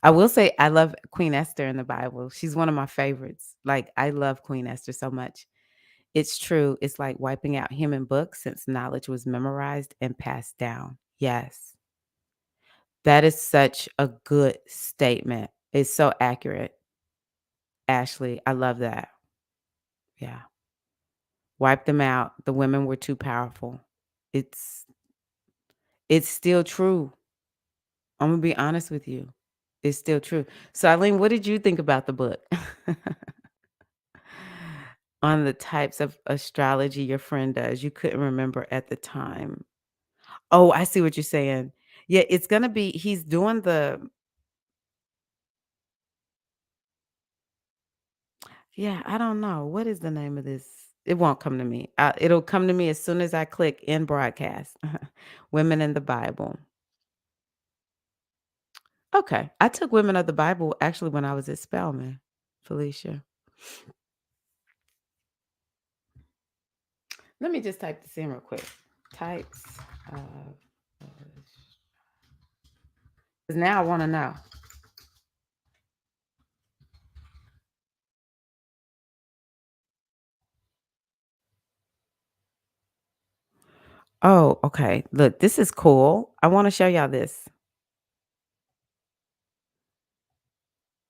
I will say I love Queen Esther in the Bible. She's one of my favorites. Like, I love Queen Esther so much. It's true. It's like wiping out human books since knowledge was memorized and passed down. Yes. That is such a good statement. It's so accurate. Ashley, I love that. Yeah. Wipe them out. The women were too powerful. It's it's still true. I'm gonna be honest with you. It's still true. So Eileen, what did you think about the book? On the types of astrology your friend does. You couldn't remember at the time. Oh, I see what you're saying. Yeah, it's gonna be he's doing I don't know. What is the name of this? It won't come to me. It'll come to me as soon as I click in broadcast. Women in the Bible. Okay. I took Women of the Bible actually when I was at Spelman, Felicia. Let me just type this in real quick. Types of, because now I want to know. Oh, okay. Look, this is cool. I wanna show y'all this.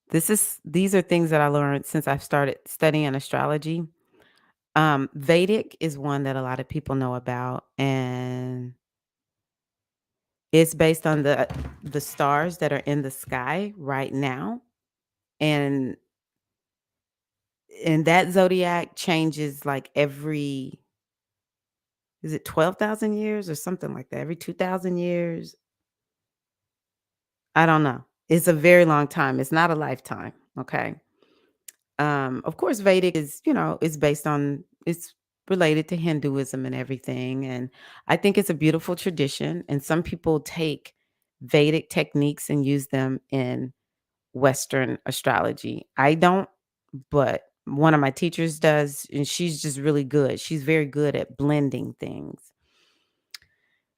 These are things that I learned since I've started studying astrology. Vedic is one that a lot of people know about, and it's based on the stars that are in the sky right now, and that zodiac changes like every is it 12,000 years or something like that? Every 2,000 years? I don't know. It's a very long time. It's not a lifetime, okay? Of course, Vedic is, it's based on it's related to Hinduism and everything. And I think it's a beautiful tradition. And some people take Vedic techniques and use them in Western astrology. I don't, but one of my teachers does, and she's just really good. She's very good at blending things.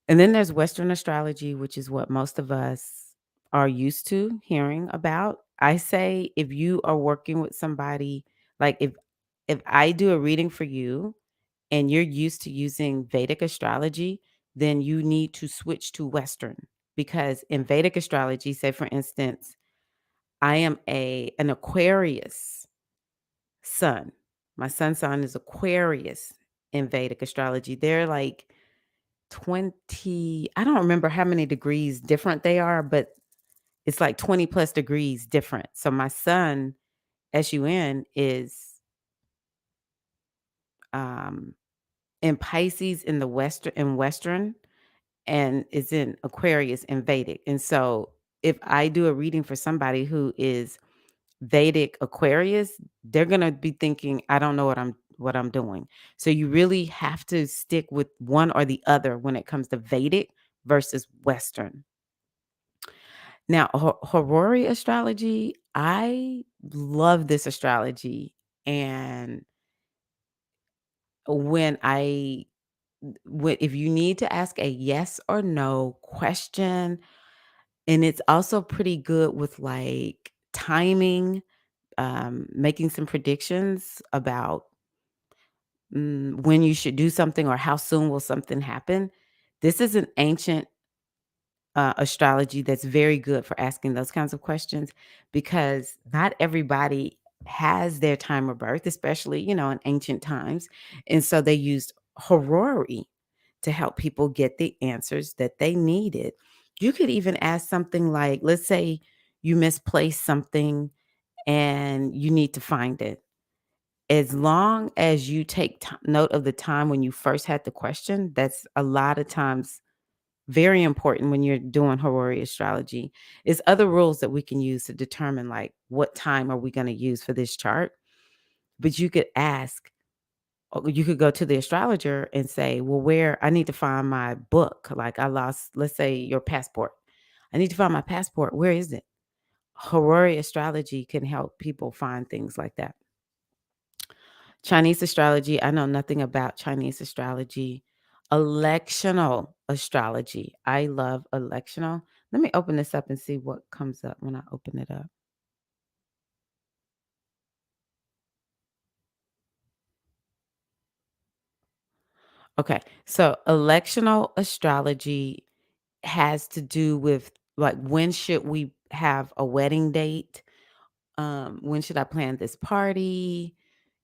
And then there's Western astrology, which is what most of us are used to hearing about. I say if you are working with somebody, like if I do a reading for you and you're used to using Vedic astrology, then you need to switch to Western because in Vedic astrology, say for instance, I am an Aquarius sun. My sun sign is Aquarius in Vedic astrology. They're like 20, I don't remember how many degrees different they are, but it's like 20 plus degrees different. So my sun, SUN, is um, in Pisces in the Western and is in Aquarius in Vedic. And so if I do a reading for somebody who is Vedic Aquarius, they're gonna be thinking, I don't know what I'm doing. So you really have to stick with one or the other when it comes to Vedic versus Western. Now, Horary astrology, I love this astrology. And when I if you need to ask a yes or no question, and it's also pretty good with like timing, making some predictions about when you should do something or how soon will something happen. This is an ancient astrology that's very good for asking those kinds of questions because not everybody has their time of birth, especially, in ancient times. And so they used horary to help people get the answers that they needed. You could even ask something like, let's say you misplaced something and you need to find it. As long as you take note of the time when you first had the question, that's a lot of times very important when you're doing horary astrology. Is other rules that we can use to determine like what time are we going to use for this chart. But you could ask, or you could go to the astrologer and say, well, where I need to find my book. Like I lost, let's say your passport. I need to find my passport. Where is it? Horary astrology can help people find things like that. Chinese astrology, I know nothing about Chinese astrology. Electional astrology. I love electional. Let me open this up and see what comes up when I open it up. Okay. So electional astrology has to do with like when should we have a wedding date? When should I plan this party?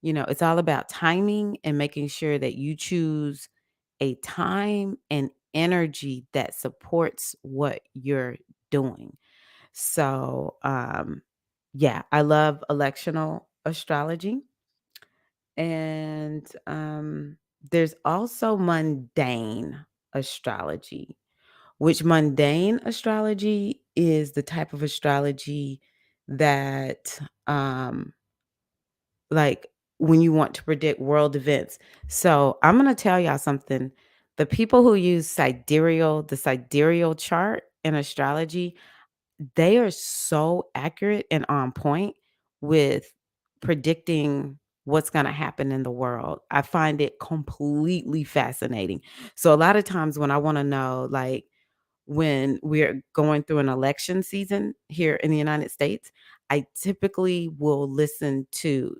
It's all about timing and making sure that you choose a time and energy that supports what you're doing. So, yeah, I love electional astrology. And there's also mundane astrology, which mundane astrology is the type of astrology that like when you want to predict world events. So I'm gonna tell y'all something. The people who use the sidereal chart in astrology, they are so accurate and on point with predicting what's going to happen in the world. I find it completely fascinating. So a lot of times when I want to know like when we're going through an election season here in the United States, I typically will listen to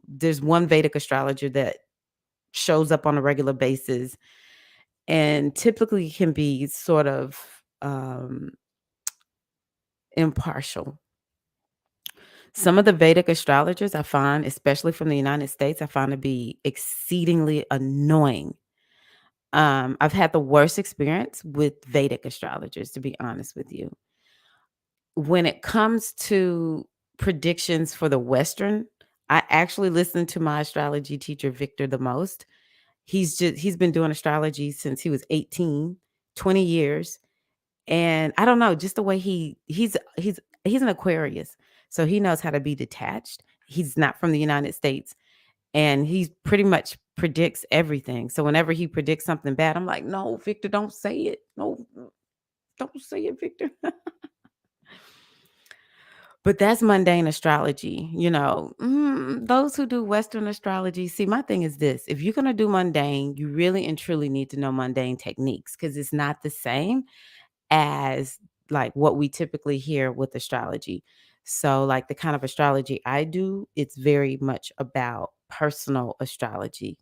there's one Vedic astrologer that shows up on a regular basis and typically can be sort of impartial. Some of the Vedic astrologers I find, especially from the United States, I find to be exceedingly annoying. I've had the worst experience with Vedic astrologers, to be honest with you. When it comes to predictions for the Western, I actually listen to my astrology teacher, Victor, the most. He's been doing astrology since he was 18, 20 years. And I don't know, just the way he's an Aquarius. So he knows how to be detached. He's not from the United States, and he pretty much predicts everything. So whenever he predicts something bad, I'm like, "No, Victor, don't say it. No, don't say it, Victor." But that's mundane astrology, those who do Western astrology. See, my thing is this: if you're gonna do mundane, you really and truly need to know mundane techniques because it's not the same as like what we typically hear with astrology. So, like the kind of astrology I do, it's very much about personal astrology,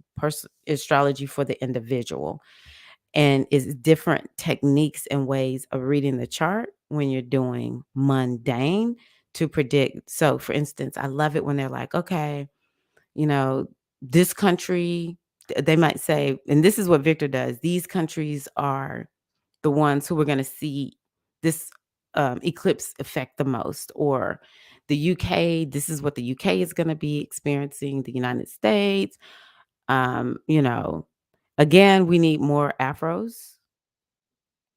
astrology for the individual, and it's different techniques and ways of reading the chart when you're doing mundane to predict. So, for instance, I love it when they're like, okay, you know, this country, they might say, and this is what Victor does, these countries are the ones who are going to see this eclipse affect the most, or the UK, this is what the UK is going to be experiencing, the United States. Um, you know, Again, we need more Afros.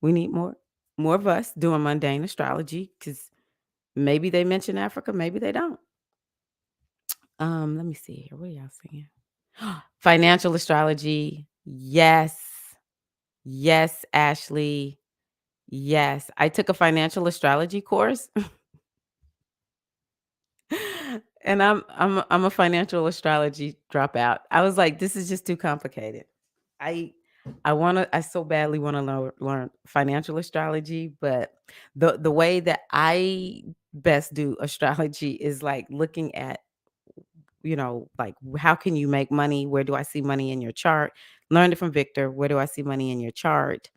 We need more of us doing mundane astrology because maybe they mention Africa, maybe they don't. Let me see here. What are y'all saying? Financial astrology. Yes. Yes, Ashley. Yes. I took a financial astrology course and I'm a financial astrology dropout. I was like, this is just too complicated. I I so badly want to learn financial astrology, but the way that I best do astrology is like looking at, like how can you make money? Where do I see money in your chart? Learned it from Victor. Where do I see money in your chart?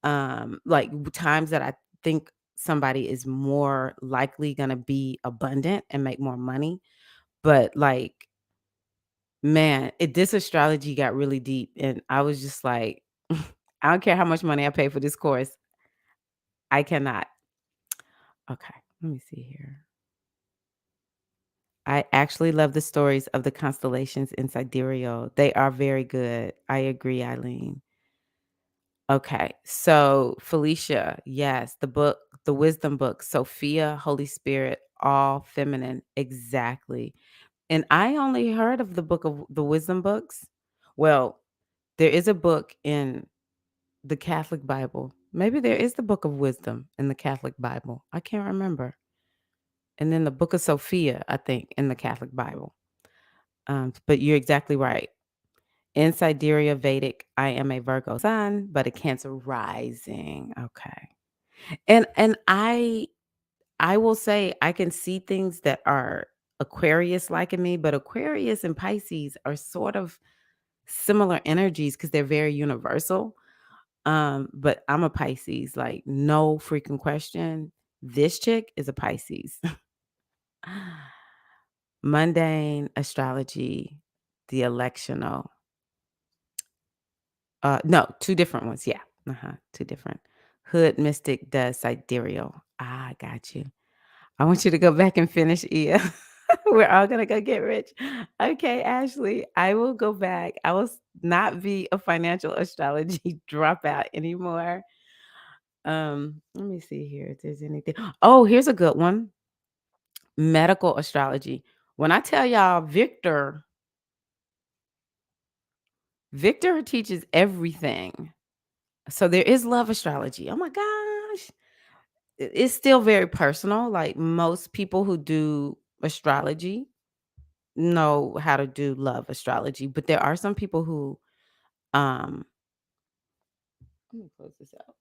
Times that I think somebody is more likely going to be abundant and make more money. But like, man, this astrology got really deep, and I was just like, I don't care how much money I pay for this course. I cannot. Okay, let me see here. I actually love the stories of the constellations in Sidereal. They are very good. I agree, Eileen. Okay, so Felicia, yes, the wisdom book, Sophia, Holy Spirit, all feminine, exactly. And I only heard of the book of the wisdom books. Well, there is a book in the Catholic Bible. Maybe there is the book of wisdom in the Catholic Bible. I can't remember. And then the book of Sophia, I think, in the Catholic Bible. But you're exactly right. In Sidereal Vedic, I am a Virgo sun, but a Cancer rising. Okay. And I will say I can see things that are Aquarius like in me, but Aquarius and Pisces are sort of similar energies because they're very universal. But I'm a Pisces, like no freaking question. This chick is a Pisces. Mundane astrology, the electional. No, two different ones. Yeah. Two different. Hood Mystic does sidereal. I got you. I want you to go back and finish, Ia. We're all gonna go get rich. Okay, Ashley, I will go back. I will not be a financial astrology dropout anymore. Let me see here if there's anything. Oh, here's a good one. Medical astrology. When I tell y'all Victor teaches everything. So there is love astrology. Oh my gosh. It's still very personal. Like most people who do astrology know how to do love astrology, but there are some people who um let me close this out.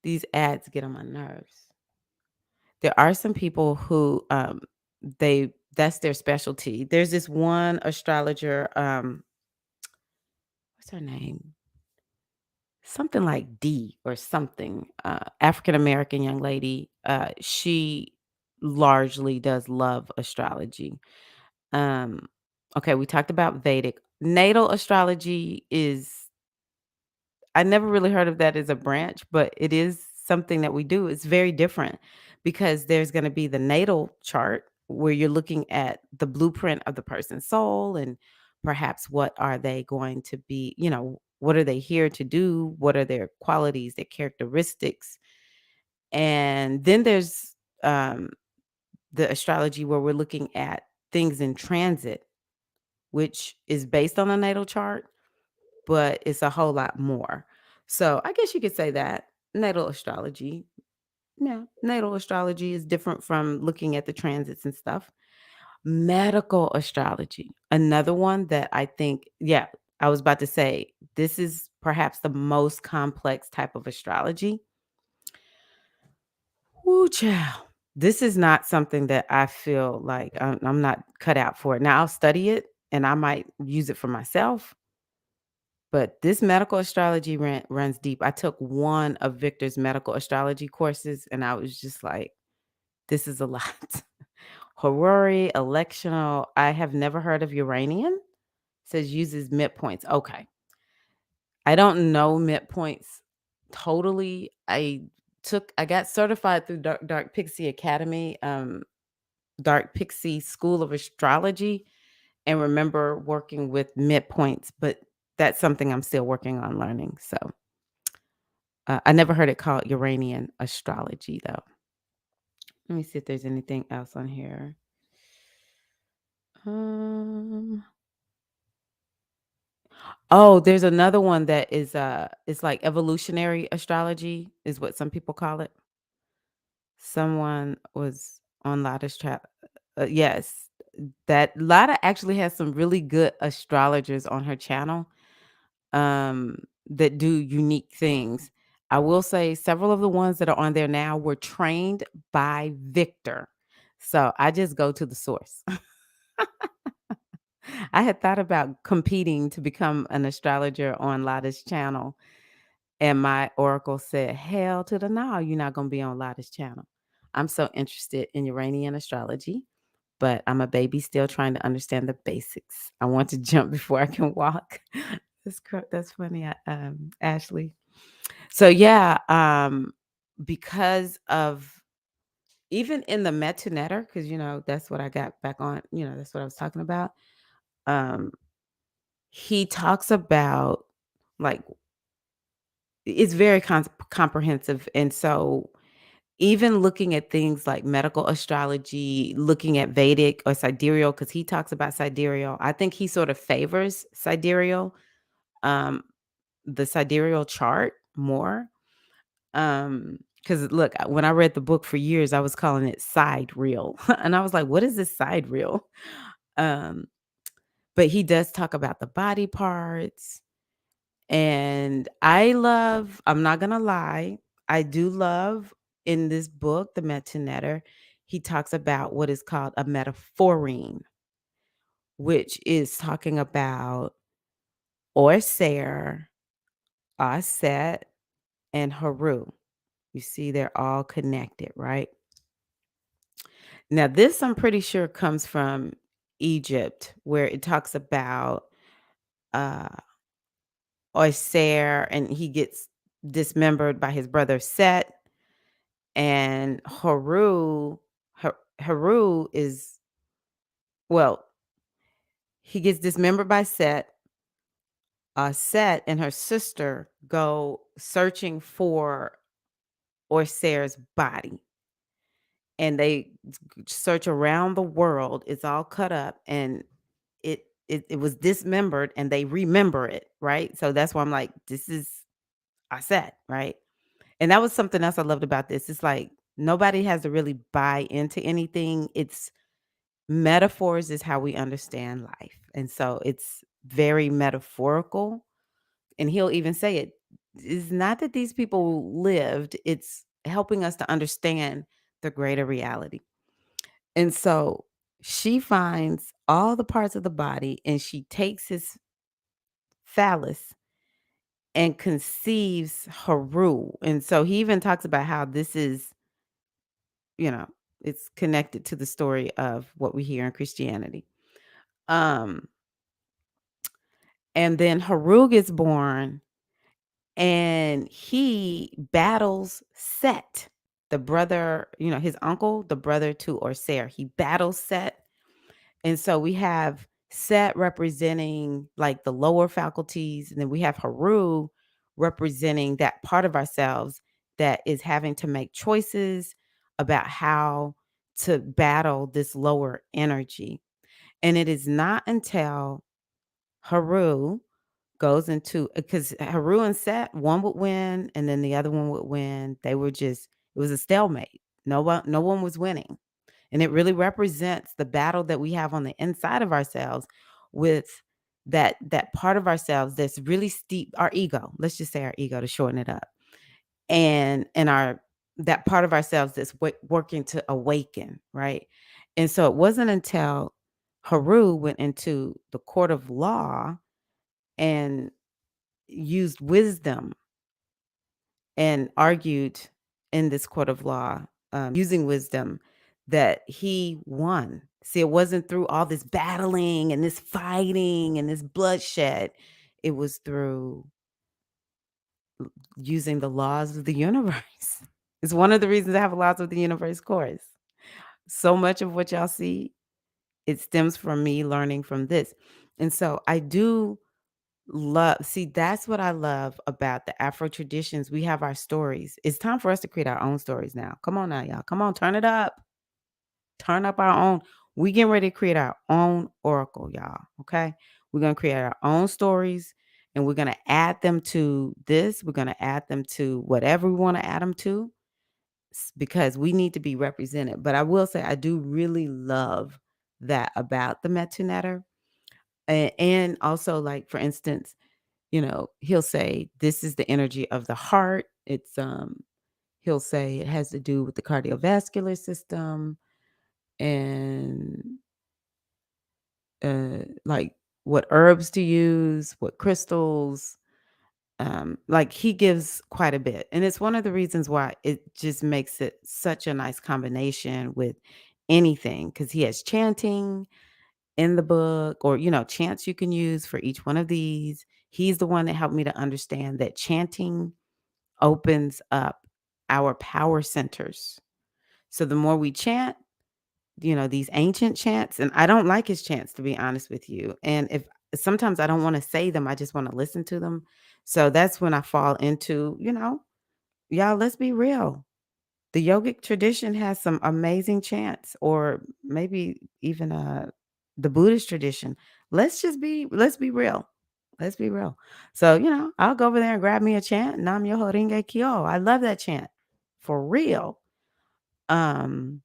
These ads get on my nerves. There are some people who that's their specialty. There's this one astrologer, what's her name? something like D or something, African American young lady. She largely does love astrology. Um, okay, we talked about Vedic. Natal astrology is I never really heard of that as a branch, but it is something that we do. It's very different because there's going to be the natal chart where you're looking at the blueprint of the person's soul and perhaps what are they going to be, what are they here to do? What are their qualities, their characteristics? And then there's um, the astrology where we're looking at things in transit, which is based on a natal chart but it's a whole lot more. So I guess you could say that natal astrology. Yeah, natal astrology is different from looking at the transits and stuff. Medical astrology, another one that I think, yeah, I was about to say this is perhaps the most complex type of astrology. Woo, child. This is not something that I feel like I'm not cut out for it. Now I'll study it and I might use it for myself. But this medical astrology runs deep. I took one of Victor's medical astrology courses, and I was just like, "This is a lot." Horary, electional. I have never heard of Uranian. Says uses midpoints. Okay, I don't know midpoints totally. I got certified through Dark Pixie Academy, Dark Pixie School of Astrology, and remember working with midpoints, but that's something I'm still working on learning. So I never heard it called Uranian astrology, though. Let me see if there's anything else on here. Um, oh, there's another one that is it's like evolutionary astrology is what some people call it. Someone was on Lotta's chat. Yes, that Lotta actually has some really good astrologers on her channel that do unique things. I will say several of the ones that are on there now were trained by Victor. So I just go to the source. I had thought about competing to become an astrologer on Lotta's channel. And my oracle said, hell to the no, you're not going to be on Lotta's channel. I'm so interested in Uranian astrology, but I'm a baby still trying to understand the basics. I want to jump before I can walk. That's funny, Ashley. So yeah, because of even in the Metonetta, because that's what I got back on. That's what I was talking about. Um, he talks about like it's very comprehensive, and so even looking at things like medical astrology, looking at Vedic or Sidereal, because he talks about Sidereal. I think he sort of favors Sidereal, um, the Sidereal chart more. Because look, when I read the book for years, I was calling it side reel. And I was like, what is this side reel? Um, but he does talk about the body parts. And I'm not gonna lie, I do love in this book, The Metanetter, he talks about what is called a metaphorine, which is talking about Orser, Aset, and Haru. You see, they're all connected, right? Now, this I'm pretty sure comes from Egypt, where it talks about uh Oiser and he gets dismembered by his brother Set, and Haru is well, he gets dismembered by Set. Set and her sister go searching for Oiser's body, and they search around the world. It's all cut up, and it was dismembered, and they remember it, right? So that's why I'm like, this is Aset, right? And that was something else I loved about this. It's like nobody has to really buy into anything. It's metaphors is how we understand life. And so it's very metaphorical. And he'll even say it's not that these people lived, it's helping us to understand the greater reality. And so she finds all the parts of the body and she takes his phallus and conceives Haru. And so he even talks about how this is, you know, it's connected to the story of what we hear in Christianity. Um, and then Haru gets born and he battles Set, the brother, his uncle, the brother to Orser. He battles Set. And so we have Set representing like the lower faculties, and then we have Haru representing that part of ourselves that is having to make choices about how to battle this lower energy. And it is not until Haru goes into, because Haru and Set, one would win and then the other one would win. They were just, it was a stalemate. No one was winning. And it really represents the battle that we have on the inside of ourselves with that part of ourselves that's really steep, our ego. Let's just say our ego to shorten it up. And our that part of ourselves that's working to awaken, right? And so it wasn't until Haru went into the court of law and used wisdom and argued in this court of law, using wisdom, that he won. See, it wasn't through all this battling and this fighting and this bloodshed. It was through using the laws of the universe. It's one of the reasons I have a laws of the universe course. So much of what y'all see, it stems from me learning from this. And so I do that's what I love about the Afro traditions. We have our stories. It's time for us to create our own stories now. Come on now, y'all. Come on, turn it up. Turn up our own. We getting ready to create our own oracle, y'all. Okay. We're gonna create our own stories and we're gonna add them to this. We're gonna add them to whatever we want to add them to because we need to be represented. But I will say I do really love that about the Metonetta. And also, like, for instance, he'll say this is the energy of the heart. He'll say it has to do with the cardiovascular system and like what herbs to use, what crystals. Like he gives quite a bit. And it's one of the reasons why it just makes it such a nice combination with anything because he has chanting in the book or, chants you can use for each one of these. He's the one that helped me to understand that chanting opens up our power centers. So the more we chant, these ancient chants, and I don't like his chants to be honest with you. And if sometimes I don't want to say them, I just want to listen to them. So that's when I fall into, y'all, let's be real. The yogic tradition has some amazing chants, or maybe even the Buddhist tradition. Let's be real. Let's be real. So, I'll go over there and grab me a chant. Nam Myoho Renge Kyo. I love that chant. For real. Um,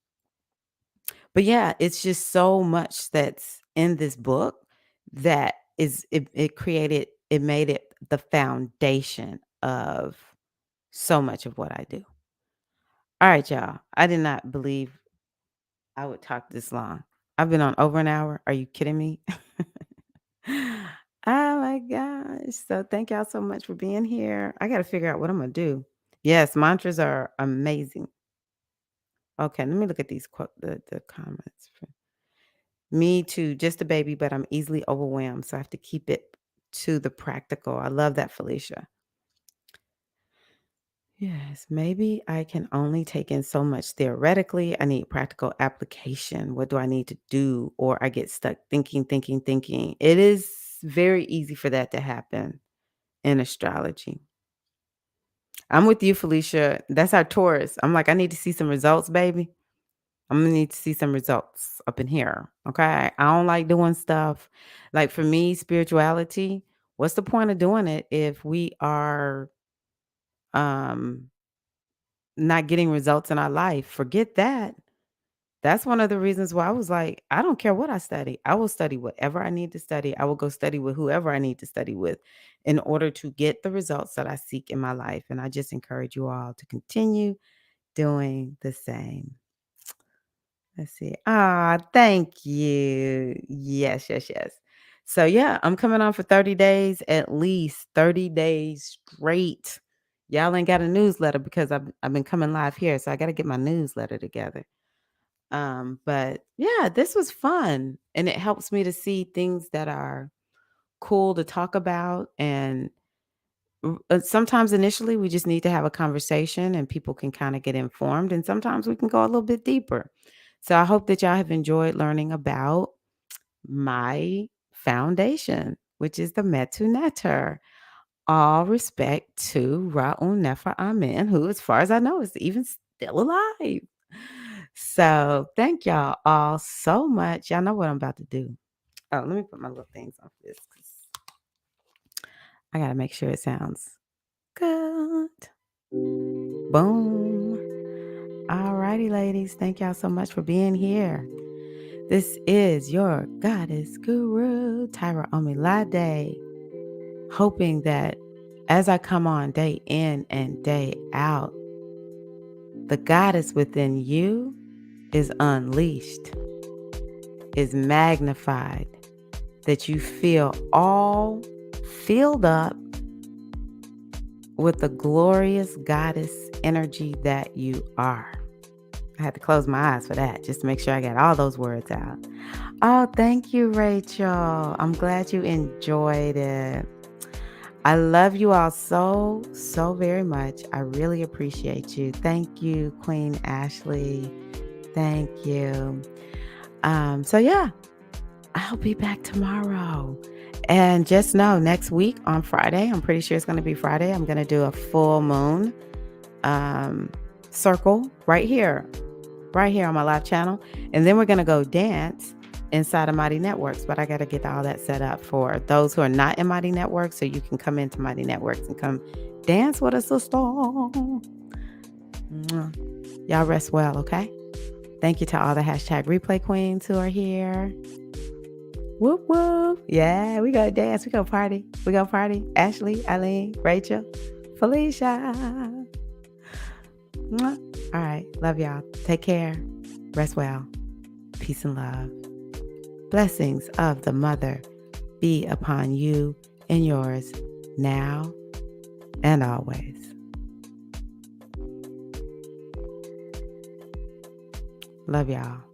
but yeah, it's just so much that's in this book that it made it the foundation of so much of what I do. All right, y'all. I did not believe I would talk this long. I've been on over an hour. Are you kidding me? Oh my gosh. So thank y'all so much for being here. I got to figure out what I'm going to do. Yes, mantras are amazing. Okay, let me look at these the comments. Me too, just a baby, but I'm easily overwhelmed, so I have to keep it to the practical. I love that, Felicia. Yes, maybe I can only take in so much theoretically. I need practical application. What do I need to do? Or I get stuck thinking, thinking, thinking. It is very easy for that to happen in astrology. I'm with you, Felicia. That's our Taurus. I'm like, I need to see some results, baby. I'm gonna need to see some results up in here. Okay. I don't like doing stuff. Like for me, spirituality, what's the point of doing it if we are um not getting results in our life? Forget that. That's one of the reasons why I was like, I don't care what I study. I will study whatever I need to study. I will go study with whoever I need to study with in order to get the results that I seek in my life. And I just encourage you all to continue doing the same. Let's see. Ah, thank you. Yes, yes, yes. So yeah, I'm coming on for 30 days, at least 30 days straight. Y'all ain't got a newsletter because I've been coming live here, so I got to get my newsletter together. But yeah, this was fun, and it helps me to see things that are cool to talk about. And sometimes initially we just need to have a conversation and people can kind of get informed, and sometimes we can go a little bit deeper. So I hope that y'all have enjoyed learning about my foundation, which is the Metonetta. All respect to Ra'un Nefer Amen, who, as far as I know, is even still alive. So thank y'all all so much. Y'all know what I'm about to do. Oh, let me put my little things on for this, 'cause I gotta make sure it sounds good. Boom. All righty, ladies. Thank y'all so much for being here. This is your goddess guru, Tyra Omilade, hoping that as I come on day in and day out, the goddess within you is unleashed, is magnified, that you feel all filled up with the glorious goddess energy that you are. I had to close my eyes for that, just to make sure I got all those words out. Oh, thank you, Rachel. I'm glad you enjoyed it. I love you all so, so very much. I really appreciate you. Thank you, Queen Ashley. Thank you. So yeah, I'll be back tomorrow. And just know, next week on Friday, I'm pretty sure it's going to be Friday, I'm going to do a full moon circle right here on my live channel. And then we're going to go dance inside of Mighty Networks. But I got to get all that set up for those who are not in Mighty Networks, so you can come into Mighty Networks and come dance with us, sister. Y'all rest well, okay? Thank you to all the hashtag replay queens who are here. Whoop, whoop. Yeah, we go dance. We go party. We go party. Ashley, Eileen, Rachel, Felicia. All right. Love y'all. Take care. Rest well. Peace and love. Blessings of the Mother be upon you and yours now and always. Love y'all.